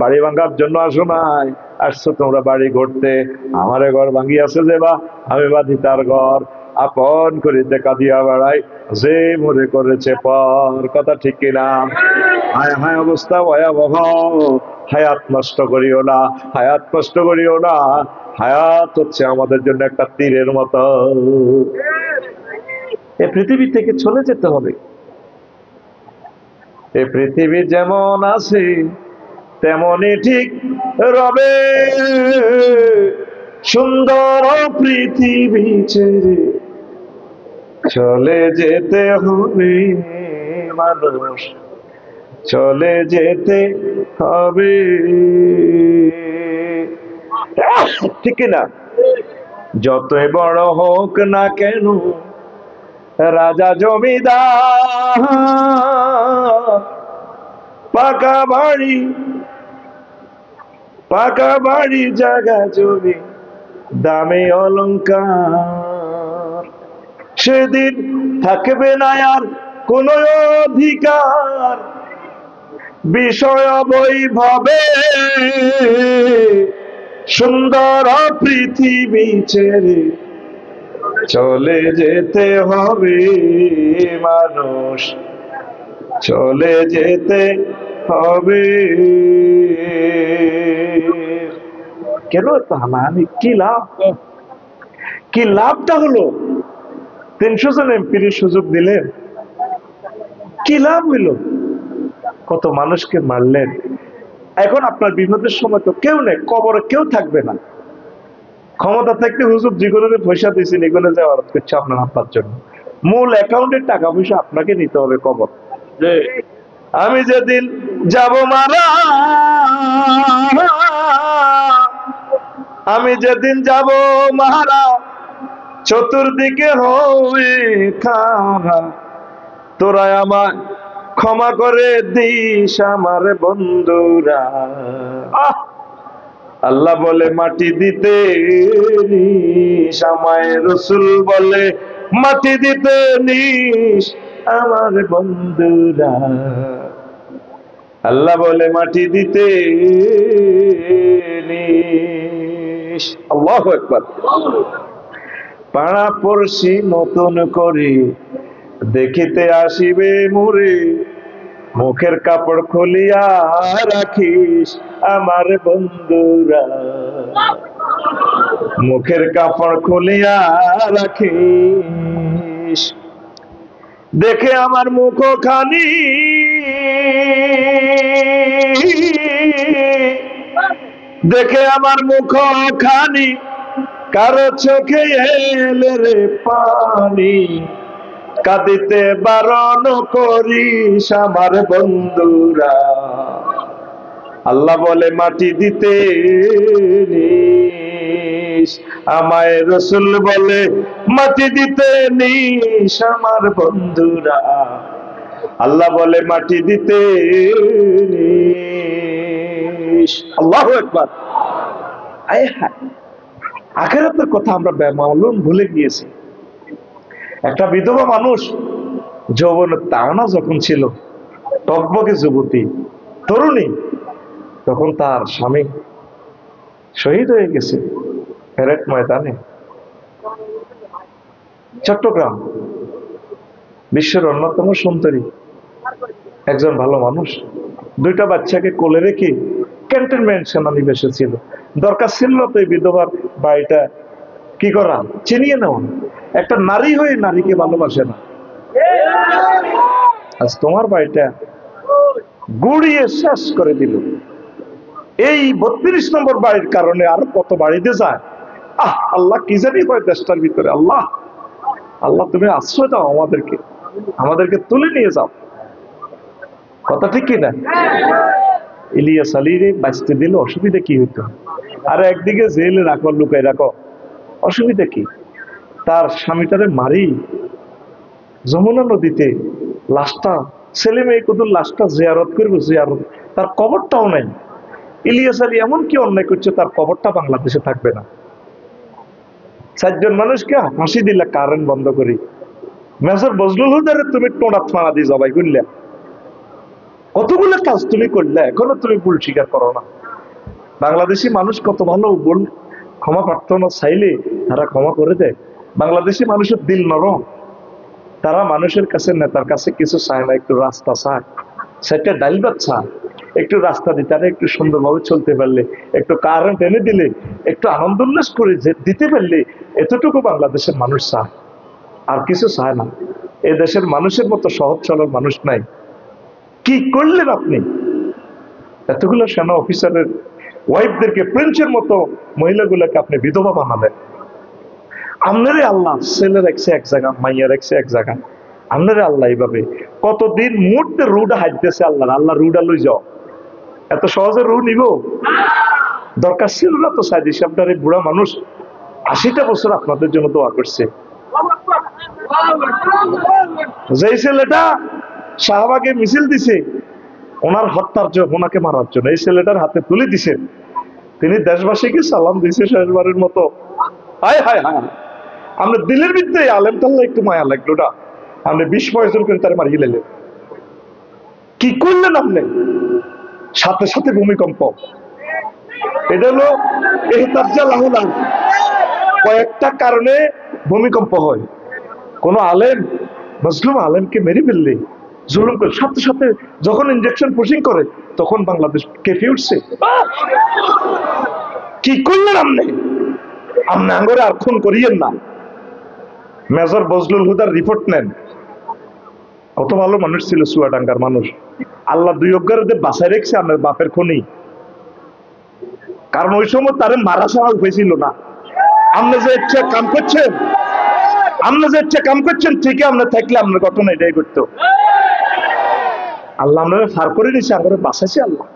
বাড়ি ভাঙার জন্য আসো নাই, আসছো তোমরা বাড়ি ঘুরতে। আমারে ঘর ভাঙি আছে যে বা, আমি বাঁধি তার ঘর, আপন করে দেখা দিয়া বেড়াই, যে মরে করেছে পর। কথা ঠিক কিনা? হায় হায় অবস্থা ভয়াবহ। হায়াত নষ্ট করিও না, হায়াত নষ্ট করিও না। হায়াত হচ্ছে আমাদের জন্য একটা তীরের মতো। এ পৃথিবী থেকে চলে যেতে হবে। এ পৃথিবী যেমন আছে তেমনই ঠিক রবে, সুন্দর পৃথিবী ছেড়ে চলে যেতে হবে মানুষ, চলে যেতে হবে। ঠিক না? যতই বড় হোক না কেন রাজা জমিদার, পাকা বাড়ি জায়গা জমি দামে অলংকার, সেদিন থাকবে না আর কোন অধিকার বিষয় বৈভবে। সুন্দর পৃথিবী ছেড়ে চলে যেতে হবে মানুষ, চলে যেতে হবে। কেন হানাহানি? কি লাভ? কি লাভটা হলো? 300 জন এমপির সুযোগ দিলেন, কি লাভ হইল? কত মানুষকে মারলেন। এখন আপনার বিপদের সময় তো কেউ নেই, কবরে কেউ থাকবে না। ক্ষমতা থাকতে হুজুর জীবনের পয়সা দিয়েছেন, এগুলো যাওয়ার করছে আপনার আপনার জন্য। মূল অ্যাকাউন্টের টাকা পয়সা আপনাকে নিতে হবে কবর। আমি যেদিন যাব মারা, আমি যেদিন যাব মারা, চতুর্দিকে হয়ে খারা, তোরা আমার ক্ষমা করে দিস আমার বন্ধুরা। আল্লাহ বলে মাটি দিতে নিস আমায়, রসুল বলে মাটি দিতে নিস আমার বন্ধুরা। আল্লাহ বলে মাটি দিতে নিস। আল্লাহু আকবার। পাড়া পড়শি নতুন করে দেখিতে আসিবে মোরে, মুখের কাপড় খুলিয়া রাখিস আমার বন্ধুরা, মুখের কাপড় খুলিয়া রাখিস। দেখে আমার মুখ খানি, দেখে আমার মুখ খানি, কারো চোখে এলে রে পানি, কাঁদিতে বারণ করিস আমার বন্ধুরা। আল্লাহ বলে মাটি দিতে নিস, আমায় রসুল বলে মাটি দিতে নিস আমার বন্ধুরা। আল্লাহ বলে মাটি দিতে নিস। আল্লাহু আকবার। আয় হায়, আখিরাতের কথা আমরা বেমালুম ভুলে গিয়েছি। একটা বিধবা মানুষ যৌবনের তাওনা যখন ছিল, টকবকে যুবতী তরুণী, তখন তার স্বামী শহীদ হয়ে গেছে প্যারেড ময়দানে। চট্টগ্রাম বিশ্বের অন্যতম সুন্দরী একজন ভালো মানুষ, দুইটা বাচ্চাকে কোলে রেখে ক্যান্টনমেন্ট সেনানিবাসে ছিল। দরকার ছিল তো এই বিধবার বাড়িটা কি করা, চিনিয়ে নেওয়া। একটা নারী হয়ে নারীকে ভালোবাসে না। আজ তোমার বাড়িটা গুড়িয়ে শেষ করে দিল। এই 32 নম্বর বাড়ির কারণে আর কত বাড়িতে যায়। আল্লাহ কি জানি হয় দেশটার ভিতরে। আল্লাহ, আল্লাহ তুমি আশ্রয় দাও আমাদেরকে, আমাদেরকে তুলে নিয়ে যাও। কথা ঠিক কিনা? ইলিয়াস আলীরে বাঁচতে দিলে অসুবিধা কি হইতো? আর একদিকে জেলে রাখো, লুকাই রাখো, অসুবিধা কি? তার স্বামীটারে মারি যমুনা নদীতে লাশটা, ছেলে মেয়ে কুদুর লাশটা জিয়ারত করবো, জিয়ারত, তার কবরটাও নাই। ইলিয়াস আলী এমন কি অন্যায় করছে, তার কবরটা বাংলাদেশে থাকবে না। 4 জন মানুষকে ফাঁসি দিলে কারেন্ট বন্ধ করি। মেজর বজলুল হুদারে তুমি টোড়া ফাঁড়া দিয়ে জবাই করলে, কতগুলো কাজ তুমি করলে, এখনো তুমি ভুল স্বীকার করো না। বাংলাদেশি মানুষ কত ভালো, ভুল ক্ষমা প্রার্থনা চাইলে তারা ক্ষমা করে দেয়। বাংলাদেশি মানুষের দিল নরম, তারা মানুষের কাছে, নেতার কাছে কিছু চায় না, একটু রাস্তা চায়, সেটা ডাইল ভাত চায়, একটু রাস্তা দিতে, একটু সুন্দরভাবে চলতে পারলে, একটু কারেন্ট এনে দিলে, একটু আনন্দ উল্লাস করে দিতে পারলে, এতটুকু বাংলাদেশের মানুষ চায়, আর কিছু চায় না। এ দেশের মানুষের মতো সহজ সরল মানুষ নাই। কি করলেন আপনি? এতগুলো সেনা অফিসারের ওয়াইফদেরকে, প্রিন্সের মতো মহিলাগুলোকে আপনি বিধবা বানালেন। আপনারে আল্লাহ ছেলে রাখছে এক জায়গা, মাইয়া রাখছে এক জায়গা। আপনারে আল্লাহ এইভাবে কতদিন মুহূর্তে রুডা হাইতেছে আল্লাহ। আল্লাহ রুডা লই যাও, এত সহজে রু নিব? দরকার ছিল না তো। সাইদি সাহেবটার বুড়া মানুষ 80টা বছর আপনাদের জন্য দোয়া করছে। যেই ছেলেটা শাহবাগে মিছিল দিছে ওনার হত্যার জন্য, ওনাকে মারার জন্য, এই ছেলেটার হাতে তুলে দিছে। তিনি দেশবাসীকে সালাম দিছে শেষবারের মতো। হায় হায় হায়, আমরা দিলের ভিতরে আলেম তাল্লা একটু মায়া লাগলো না, আপনি 20-22 জন করে তার মারিয়ে লেলেন। কি করলেন আপনি? সাথে সাথে ভূমিকম্প। এটা হলো কয়েকটা কারণে ভূমিকম্প হয়। কোন আলেম, মুসলিম আলেমকে মেরে ফেললে, জুলুম করে, সাথে সাথে যখন ইনজেকশন পুশিং করে, তখন বাংলাদেশ কেঁপে উঠছে। কি করলেন আপনি? আপনি আঙ্গরে আর খুন করিয়েন না। মেজর বজলুল হুদার রিপোর্ট নেন। কত ভালো মানুষ ছিল, চুয়াডাঙ্গার মানুষ। আল্লাহ 2 অজ্ঞারদের বাসায় রেখেছে আপনার বাপের খুনি। কারণ ওই সময় তারে মারা ছাড়া হয়েছিল না। আপনি যে ইচ্ছা কাম করছেন, আপনি যে ইচ্ছা কাম করছেন, ঠিকই আপনার থাকলে আপনার ঘটনা এটাই করতো। আল্লাহ আপনারা ফার করে নিছে, আমরা বাঁচাইছে আল্লাহ।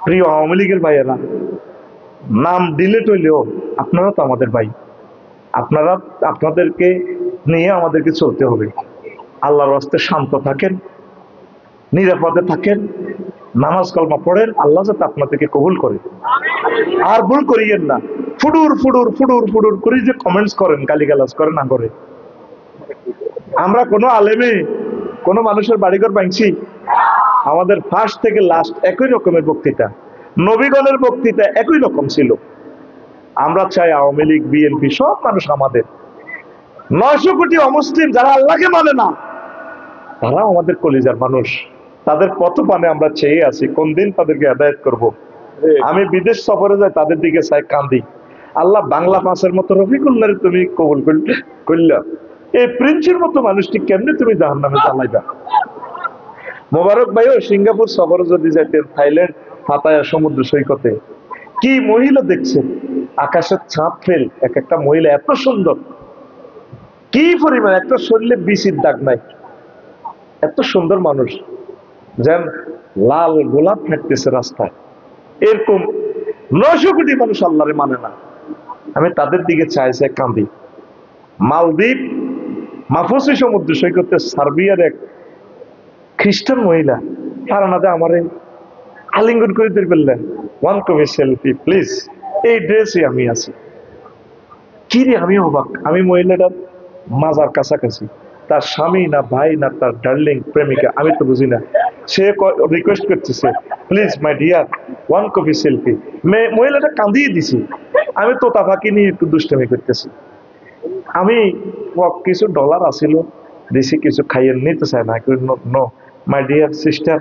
প্রিয় আওয়ামী লীগের ভাইয়েরা, নাম ডিলেট হইলেও আপনারা তো আমাদের ভাই। আপনারা, আপনাদেরকে নিয়ে আমাদেরকে চলতে হবে। আল্লাহর রাস্তে শান্ত থাকেন, নিরাপদে থাকেন, নামাজ কলমা পড়েন, আল্লাহ যাতে আপনাদেরকে কবুল করে। আর ভুল করিয়েন না। ফুডুর ফুডুর ফুডুর ফুডুর করে যে কমেন্টস করেন, গালিগালাজ করেন না করে। আমরা কোনো আলেমে কোনো মানুষের বাড়িঘর ভাঙছি? আমাদের ফার্স্ট থেকে লাস্ট একই রকমের বক্তৃতা, নবীগণের বক্তৃতা একই রকম ছিল। আমরা চাই আওয়ামী লীগ, বিএনপি সব মানুষ আমাদের। 900 কোটি অমুসলিম যারা আল্লাহকে মানে না, তারা আমাদের কলিজার মানুষ। তাদের কত পানে আমরা চেয়ে আছি, কোন দিন তাদেরকে হেদায়েত করব। আমি বিদেশ সফরে যাই, তাদের দিকে চাই, কান্দি। আল্লাহ বাংলা পাঁচের মতো রফিকুল্লাহরে তুমি কবুল করলে, এই প্রিন্সের মতো মানুষটি কেমনে তুমি জাহান্নামে চালাইবা? মোবারক ভাইও সিঙ্গাপুর সফরে যদি যাইতেন, থাইল্যান্ড, পাতায়া সমুদ্র সৈকতে, কি মহিলা দেখছেন, আকাশের ছাপ ফেল, এক একটা মহিলা এত সুন্দর। কি পরিমাণ, একটা শরীরে বিচির দাগ নাই, এত সুন্দর মানুষ, যেন লাল গোলাপ ফেটতেছে রাস্তায়। এরকম 900 কোটি মানুষ আল্লাহরে মানে না। আমি তাদের দিকে চাই চাই কান্দি। মালদ্বীপ মাফুসি সমুদ্র সৈকতে সার্বিয়ার এক খ্রিস্টান মহিলা ফারানাদে আমারে আলিঙ্গন করে দিয়ে বললেন, ওয়ান কপি সেলফি প্লিজ। এই ড্রেসে আমি আছি। কি রে, আমি অবাক। আমি মহিলাটার মাজার কাছাকাছি, তার স্বামী না ভাই না তার ডার্লিং প্রেমিকা আমি তো বুঝি না। সে রিকোয়েস্ট করতেছে, please my dear one copy selfie. মহিলাটা কাঁদিয়ে দিছি। আমি তোতা ফাঁকি নিয়ে একটু দুষ্টামি করতেছি। আমি কিছু ডলার আসিল দিছি, কিছু খাইয়ে নিতে চায় না। No my dear sister,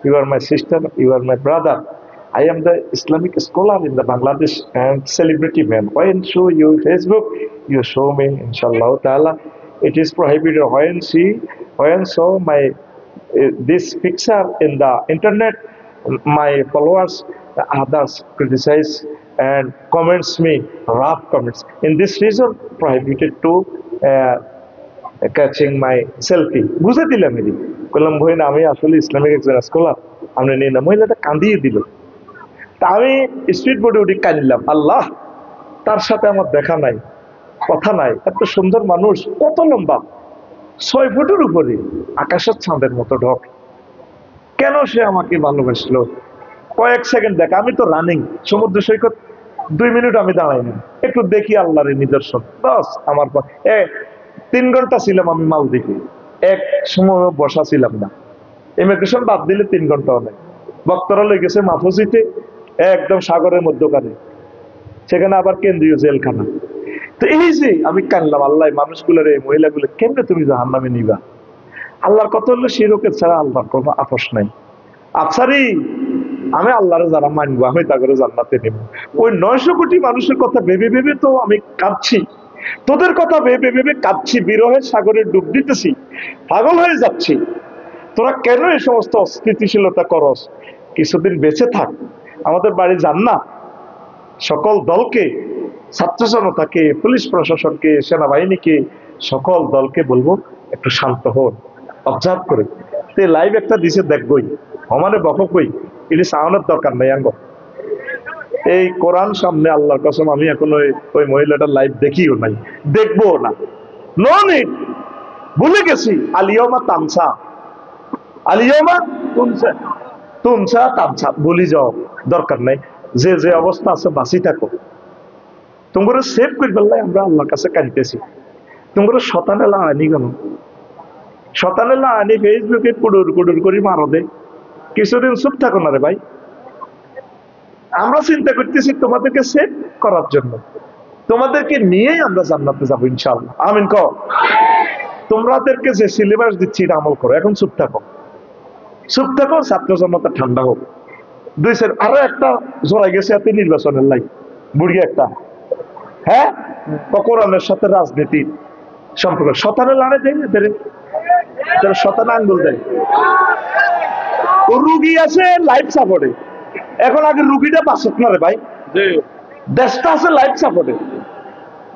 you are my sister, you are my brother, I am the Islamic scholar in the Bangladesh and celebrity man. When show you Facebook, you show me, inshallah ta'ala. It is prohibited when show my this picture in the internet, my followers, others criticize and comments me rough comments. In this reason, prohibited to catching my selfie. বুঝে দিলাম এদি বললাম, ভাই না আমি আসলে Islamic একজন scholar, আমরা নিয়ে না। মহিলাটা কাঁদিয়ে দিল। তা আমি স্ট্রিট বোর্ডে উঠে কাঁদিলাম, আল্লাহ তার সাথে আমার দেখা নাই, কথা নাই, এত সুন্দর মানুষ, কত লম্বা, 6 ফুটের উপরে, আকাশের চাঁদের মতো ঢক। কেন সে আমাকে ভালোবাসলো? কয়েক সেকেন্ড দেখ, আমি তো রানিং সমুদ্র সৈকত 2 মিনিট আমি দাঁড়াই না, একটু দেখি আল্লাহর নিদর্শন, বাস আমার 3 ঘন্টা ছিলাম আমি মালদ্বীপে, এক সময় বসা ছিলাম না। ইমিগ্রেশন বাদ দিলে 3 ঘন্টা অনেক। বক্তারা লেগেছে মাহফুজিতে, একদম সাগরের মধ্যখানে, সেখানে আবার কেন্দ্রীয় জেলখানা। তো এই যে আমি কানলাম, আল্লাহ মানুষগুলোর এই মহিলাগুলো কেমনে তুমি জাহান্নামে নিবা? আল্লাহর কথা হলো শিরকের ছাড়া আল্লাহর কোনো আপোষ নাই। আফসারি আমি আল্লাহরে যারা মানবো আমি তাকে জান্নাতে নেব। ওই 900 কোটি মানুষের কথা ভেবে ভেবে তো আমি কাঁদছি, তোদের কথা ভেবে ভেবে কাঁদছি, বিরহের সাগরে ডুব দিতেছি, পাগল হয়ে যাচ্ছি। তোরা কেন এই সমস্ত অস্থিতিশীলতা করস? কিছুদিন বেঁচে থাক, আমাদের বাড়ি যান না। সকল দলকে, ছাত্র জনতাকে, পুলিশ প্রশাসনকে, সেনাবাহিনীকে, সকল দলকে বলবো একটু শান্ত হন, অবজার্ভ করে। লাইভ একটা দিছে দেখবই, আমাদের বকই, এটি সাউনের দরকার নেই। আঙ্গ এই কোরআন সামনে, আল্লাহর কসম আমি এখন ওই মহিলাটার লাইভ দেখিও নাই, দেখবো না, নো নিড। ভুলে গেছি আলিয়মা তামসা, আলিয়মা তুমসা তামসা, ভুলি যাও, দরকার নাই। যে যে অবস্থা আছে বাঁচি থাকো। তোমরা সেভ করে ফেললে আমরা আল্লাহর কাছে কাঁদতেছি। তোমরা শতানেলা আনি কেন? শতানেলা আনি ফেসবুকে কুডুর কুডুর করি মারো দে, কিছুদিন চুপ থাকো না রে ভাই। আমরা চিন্তা করতেছি তোমাদেরকে সেভ করার জন্য, তোমাদেরকে নিয়েই আমরা জান্নাতে যাবো ইনশাআল্লাহ। আমিন কও। তোমাদেরকে যে সিলেবাস দিচ্ছি এটা আমল করো, এখন চুপ থাকো, চুপ থাকো, ছাত্র জনতা ঠান্ডা হোক। আরো একটা জড়াই গেছে এতে নির্বাচনের লাই, বুড়ি একটা, হ্যাঁ, কোরআনের সাথে রাজনীতির সম্পর্ক। শতানে লড়াই দেয় না, শতানে আঙ্গুল দেয়। রুগী আছে লাইফ সাপোর্টে, এখন আগে রুগীটা বাঁচত না রে ভাই, দেশটা আছে লাইফ সাপোর্টে।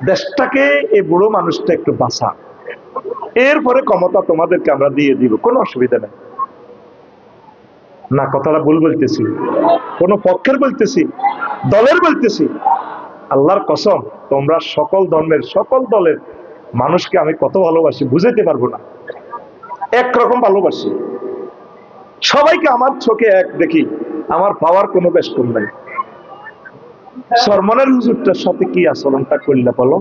দেশটাকে এই বুড়ো মানুষটা একটু বাঁচা, এরপরে ক্ষমতা তোমাদেরকে আমরা দিয়ে দিব, কোনো অসুবিধা নেই। না কথাটা ভুল বলতেছি? কোন পক্ষের বলতেছি? দলের বলতেছি? আল্লাহর কসম, তোমরা সকল ধর্মের সকল দলের মানুষকে আমি কত ভালোবাসি বুঝাইতে পারবো না। একরকম ভালোবাসি সবাইকে, আমার চোখে এক দেখি, আমার পাওয়ার কোনো বেশ কম নাই। সরমনের হুজুরটার সাথে কি আচরণটা করলে বলো?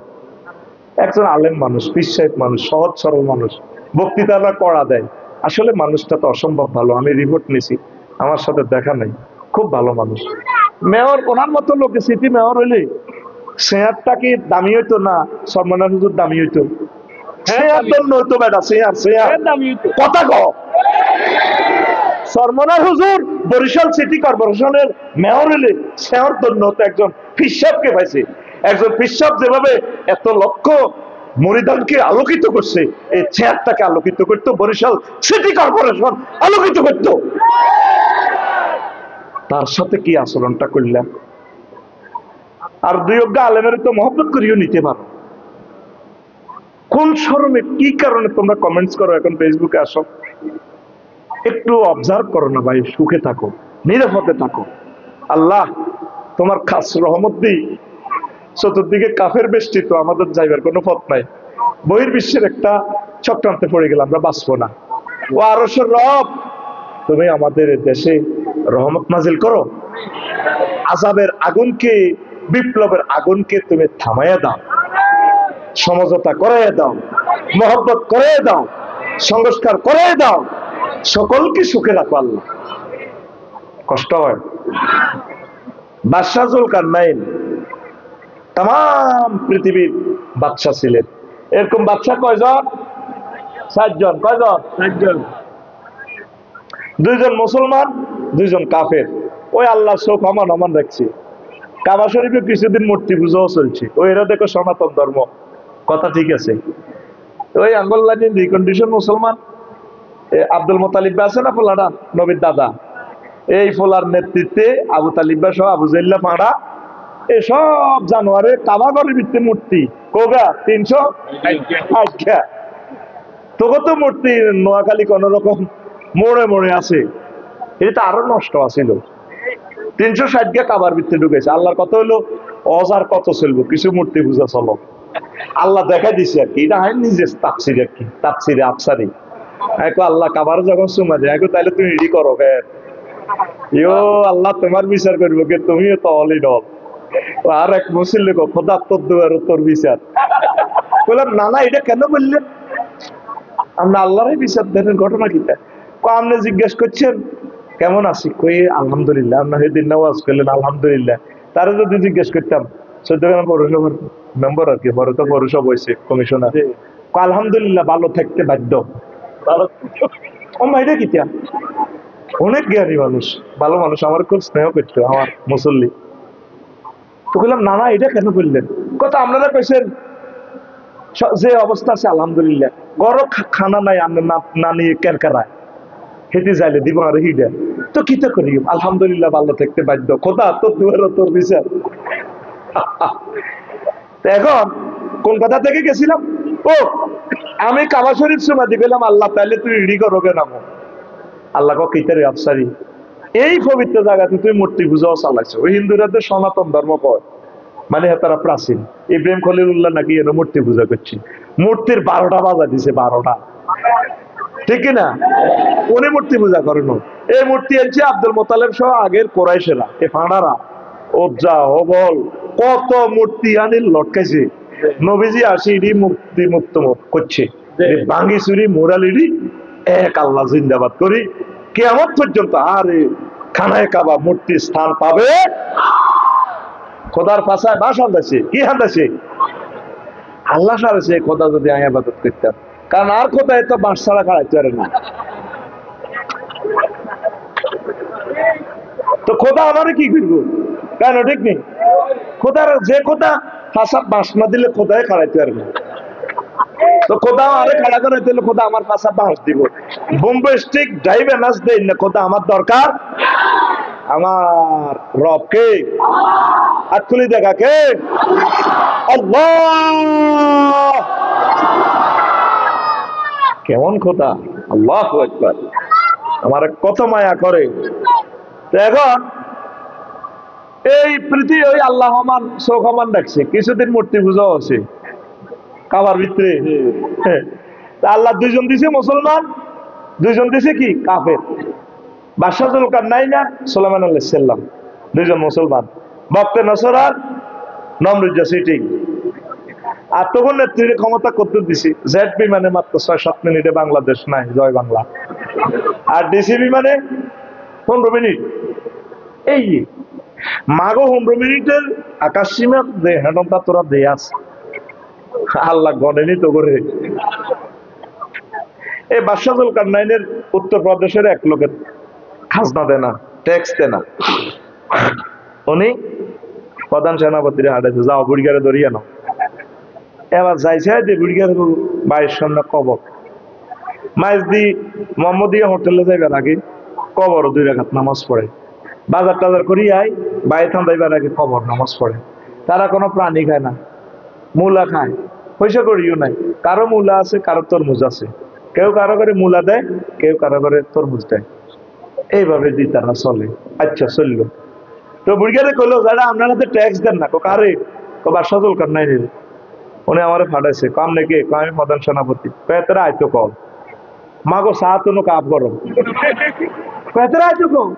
একজন আলেম মানুষ, বিশ্বাস মানুষ, সহজ সরল মানুষ, বক্তৃতা করা দেয়। আসলে মানুষটা তো অসম্ভব ভালো, আমি রিপোর্ট নিছি, আমার সাথে দেখা নাই, খুব ভালো মানুষ। মেয়র, ওনার মতো লোকে সিটি মেয়র হইলে শেয়ারটা কি দামি হইতো না সরমনের হুজুর দামি হইতো? শেয়ার জন্য হইতো বেটা, শেয়ার শেয়ার কথা কও। সরমনের হুজুর বরিশাল সিটি কর্পোরেশনের মেয়র হইলে শেয়ার জন্য হতো একজন ফিসাবকে পাইছে। একজন ফিসাব যেভাবে এত লক্ষ মরিদানকে আলোকিত করছে, এই চেয়ারটাকে আলোকিত করতো বরিশাল সিটি কর্পোরেশন, আলোকিত করত। তার সাথে কি আচরণটা করলাম? আর দুই অজ্ঞা আলেমের তো মহব্বত করিও নিতে পারো, কোন শরমে, কি কারণে তোমরা কমেন্টস করো এখন ফেসবুকে আসো? একটু অবজার্ভ করো না ভাই, সুখে থাকো, নিরাপদে থাকো। আল্লাহ তোমার খাস রহমত দিই, চতুর্দিকে কাফের বেষ্টিত, আমাদের যাইবার কোনো পথ নাই, বহির্বিশ্বের একটা চক্রান্তে পড়ে গেলাম, আমরা বাঁচবো না। ও আরশের রব, তুমি আমাদের দেশে রহমত নাজিল করো, আযাবের আগুনকে, বিপ্লবের আগুনকে তুমি থামাইয়া দাও, সমঝোতা করাইয়া দাও, মহব্বত করাইয়া দাও, সংস্কার করাইয়া দাও, সকলকে সুখে রাখো আল্লাহ। কষ্ট হয়। বাদশাহ যুলকারনাইন তাম পৃথিবীর বাদশাহ ছিলেন। এরকম বাদশাহ কয়জন? 7 জন। কয়জন? 7 জন। 2 জন মুসলমান, 2 জন কাফের। ওই আল্লাহ চোখ আমান আমান রাখছে। কাবা শরীফে কিছুদিন মূর্তি পূজাও চলছে, ওই এরা দেখো সনাতন ধর্ম, কথা ঠিক আছে। ওই আঙ্গল্লাদিন রিকন্ডিশন মুসলমান, আব্দুল মোতালিব আছে না ফোলাটা, নবীর দাদা, এই ফোলার নেতৃত্বে আবু তালিবা সহ আবু জাইল্লা পাড়া এসব জানুয়ারে কাবা ঘরের ভিত্তি মূর্তি কোগা 300 তোকে তো মূর্তি নোয়াখালী কোন রকম মোড়ে মোড়ে আছে, এটা আরো নষ্ট আছিল। 360 কাবার ভিত্তি ঢুকেছে। আল্লাহর কথা হলো অজার কত চলবো, কিছু মূর্তি পূজা চলো। আল্লাহ দেখা দিছে আর কি, এটা হয় নিজে তাফসির আর কি, তাফসিরে আফসারি। আল্লাহ কাবার যখন সুমা দেয়, তাহলে তুমি রেডি করো ইও আল্লাহ তোমার বিচার করবো কে, তুমিও তো অলি ডল। আর এক মুসলিম খোদা তোর দুয়ার তোর বিচার। বললাম না না, এটা কেন বললেন? আমরা আল্লাহরই বিচার দেন, ঘটনা কিটা? আপনি জিজ্ঞেস করছেন কেমন আছি, কই আলহামদুলিল্লাহ। আপনার সেদিন নামাজ করলেন আলহামদুলিল্লাহ। তারা যদি জিজ্ঞেস করতাম, চৌদ্দগ্রাম পৌরসভার মেম্বার আর কি, বড় তো পৌরসভা হয়েছে কমিশনার, আলহামদুলিল্লাহ ভালো থাকতে বাধ্য। এটা কিটা? অনেক জ্ঞানী মানুষ, ভালো মানুষ, আমার খুব স্নেহ করতো আমার মুসল্লি। তো বললাম না না, এটা কেন বললেন? কথা আপনারা কইছেন যে অবস্থা আছে আলহামদুলিল্লাহ, গরম খানা নাই, আমরা না নিয়ে কেরকারায় হেঁটে যাইলে দিব আর হিডা, তো কি তো করি আলহামদুলিল্লাহ ভালো থাকতে বাধ্য, খোদা তোর দুয়ার তোর বিচার। এখন কোন কথা থেকে গেছিলাম? ও আমি কাবা শরীফ সুমাদি পেলাম, আল্লাহ তাইলে তুই রেডি করবে না। আল্লাহ কিতারে আফসারি, এই পবিত্র জায়গাতে তুই মূর্তি পূজাও চালাইছো। ওই হিন্দুরা তো সনাতন ধর্ম কয়, মানে তারা প্রাচীন। ইব্রাহিম খলিলুল্লাহ নাকি এর মূর্তি পূজা করছে, মূর্তির 12টা বাজা দিছে, 12টা, ঠিক না? উনি মূর্তি পূজা করেন। এই মূর্তি আনছে আব্দুল মোতালেব সহ আগের কোরাইশেরা, এ ফাঁড়ারা, ওজ্জা হবল কত মূর্তি আনিল লটকাইছে। নবীজি আসি ইডি মূর্তি মুক্ত করছে, ভাঙ্গি চুরি মোরালিডি এক আল্লাহ জিন্দাবাদ করি কিয়ামত পর্যন্ত। আরে খানায় কাবা মূর্তি স্থান পাবে, খোদার পাশায় বাস হান্দাছে, কি হান্দাছে? আল্লাহ সারেছে খোদা যদি আমি ইবাদত করতাম, কারণ আর খোদায় তো বাঁশ ছাড়া খাড়াইতে পারে না। তো খোদা আমারে কি করবো? কেন ঠিক নেই? খোদার যে খোদা ফাঁসা বাঁশ না দিলে খোদায় খাড়াইতে পারে না। তো খোদা আরে খাড়া করে দিলে খোদা আমার পাশা বাঁশ দিব, বোম্বে স্টিক ড্রাইভে নাচ দেয় না। খোদা আমার দরকার, আমার রব কে? হাত খুলি দেখা কে? আল্লাহ। কেমন খোদা! আল্লাহু আকবার। আমার কত মায়া করে। তো এখন এই পৃথিবী ওই আল্লাহ মান চোখ মান ডাকছে, কিছুদিন মূর্তি পূজাও আছে কাবার ভিতরে। আল্লাহ 2 জন দিছে মুসলমান, 2 জন দিছে কি কাফের। বাদশাহ যুলকারনাইন আর সুলাইমান আলাইহিস সালাম 2 জন মুসলমান, বক্তে নসরার নমরুদ সিটিং। আর তখন নেতৃত্বের ক্ষমতা কত দিছি, জেড বিমানে মাত্র 6-7 মিনিটে বাংলাদেশ নাই, জয় বাংলা। আর ডিসি বিমানে 15 মিনিট। এই মাগো 15 মিনিটের আকাশ সীমা যে হেডনটা তোরা দিয়ে আছে, আল্লাহ গণেনি তো করে। এই বাদশাহ যুলকারনাইনের উত্তরপ্রদেশের এক লোকের খাজনা দেয় না, ট্যাক্স দেয় না। উনি প্রধান সেনাপতিরে হাঁটাইছে, যাও বুড়িগারে ধরিয়ে নাও। এবার যাইছে যে বুড়িগার বাড়ির সামনে কবর, মাইজ দি মোহাম্মদিয়া হোটেলে যাইবার আগে কবর 2 রাকাত নামাজ পড়ে, বাজার টাজার করি আয়, বাইরে থান্দাইবার আগে কবর নামাজ পড়ে। তারা কোনো প্রাণী খায় না, মূলা খায়, পয়সা করিও নাই। কারো মূলা আছে, কারো তরমুজ আছে, কেউ কারো করে মূলা দেয়, কেউ কারো করে তরমুজ দেয়, এইভাবে দিই তারা চলে। আচ্ছা চললো। তো বুড়িয়ারে কইলো যারা আপনারা তো ট্যাক্স দেন না, কারে বাসা দরকার নাই রে। উনি আমার ফাটাইছে, কাম নাকি, আমি প্রধান সেনাপতি, পেতরা আইতো কল মাগো চা তো কাপ গরম, পেতরা আইতো কল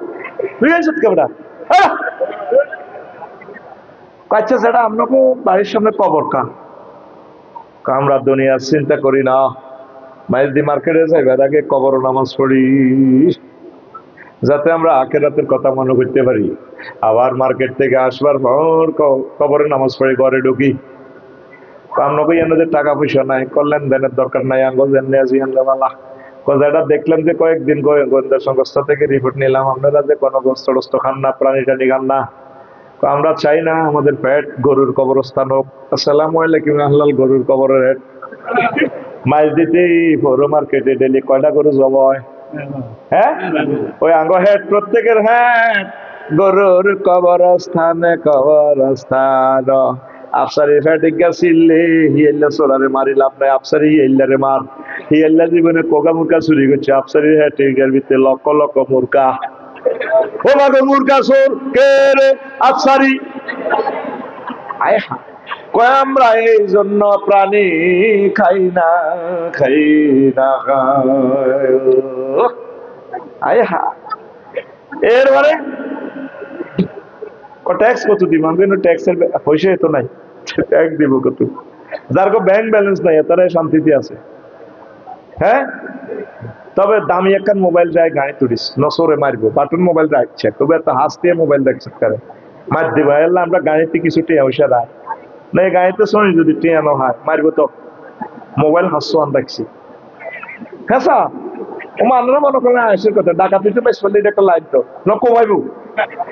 তুই আইসত কেবড়া। আচ্ছা সেটা আপনাকে বাড়ির সামনে কবর কা, আমরা দুনিয়ার চিন্তা করি না, মাইজদি মার্কেটে যাই আগে কবর নামাজ পড়ি, যাতে আমরা আখেরাতের কথা মনে করতে পারি। আবার মার্কেট থেকে আসবার পর কবরে নামাজ পড়ে ঘরে ঢুকি, আপনাকে এনাদের টাকা পয়সা নাই, কল্যাণ দেনের দরকার নাই, আঙ্গল জেনে আছি আল্লাহ এটা দেখলাম যে কয়েকদিন গোয়েন্দা সংস্থা থেকে রিপোর্ট নিলাম, আপনারা যে কোনো গোস্ত টোস্ত খান না, প্রাণী টানি খান না, আমরা চাই না আমাদের পেট গরুর কবরস্থান হোক। আসসালামু আলাইকুম আহলাল গরুর কবরের হেড। মাছ দিতে পৌর মার্কেটে ডেলি কয়টা গরু জব হয়? হ্যাঁ, ওই আঙ্গ হেড প্রত্যেকের হেড গরুর কবরস্থানে কবরস্থান। আফসারি ফ্যাটিকা চিল্লে হিয়েল্লা সোলারে মারি লাভ নাই, আফসারি হিয়েল্লারে মার। হিয়েল্লা জীবনে কোকা মুরকা চুরি করছে, আফসারি ফ্যাটিকার ভিতরে লক্ষ লক্ষ মুরকা। ও মাগো মুরকা চোর কে রে? আফসারি। আয় হা, কয় আমরা এই জন্য প্রাণী খাই না, খাই না। আয় হা, এরপরে ট্যাক্স কত দিব? আমি ট্যাক্সের পয়সা তো নাই, ট্যাক্স দিব কত? যার ব্যাংক ব্যালেন্স নাই তারাই শান্তিতে আছে। হ্যাঁ, তবে দামি একখান মোবাইল যায় গায়ে তুলিস নসরে মারবো, বাটন মোবাইল রাখছে, তবে একটা হাস দিয়ে মোবাইল দেখছে করে মার দিবা। এলাম আমরা গাড়িতে কিছু টিয়া পয়সা রাখ না, এই গাড়িতে শুনি যদি টিয়ানো হয় মারবো তো। মোবাইল হাসছো আন রাখছি। হ্যাঁ স্যার, ও মানুষ মনে করেন আইসের কথা ডাকাতি তো বেশ ফেললে একটা লাইট তো ন কমাইবো।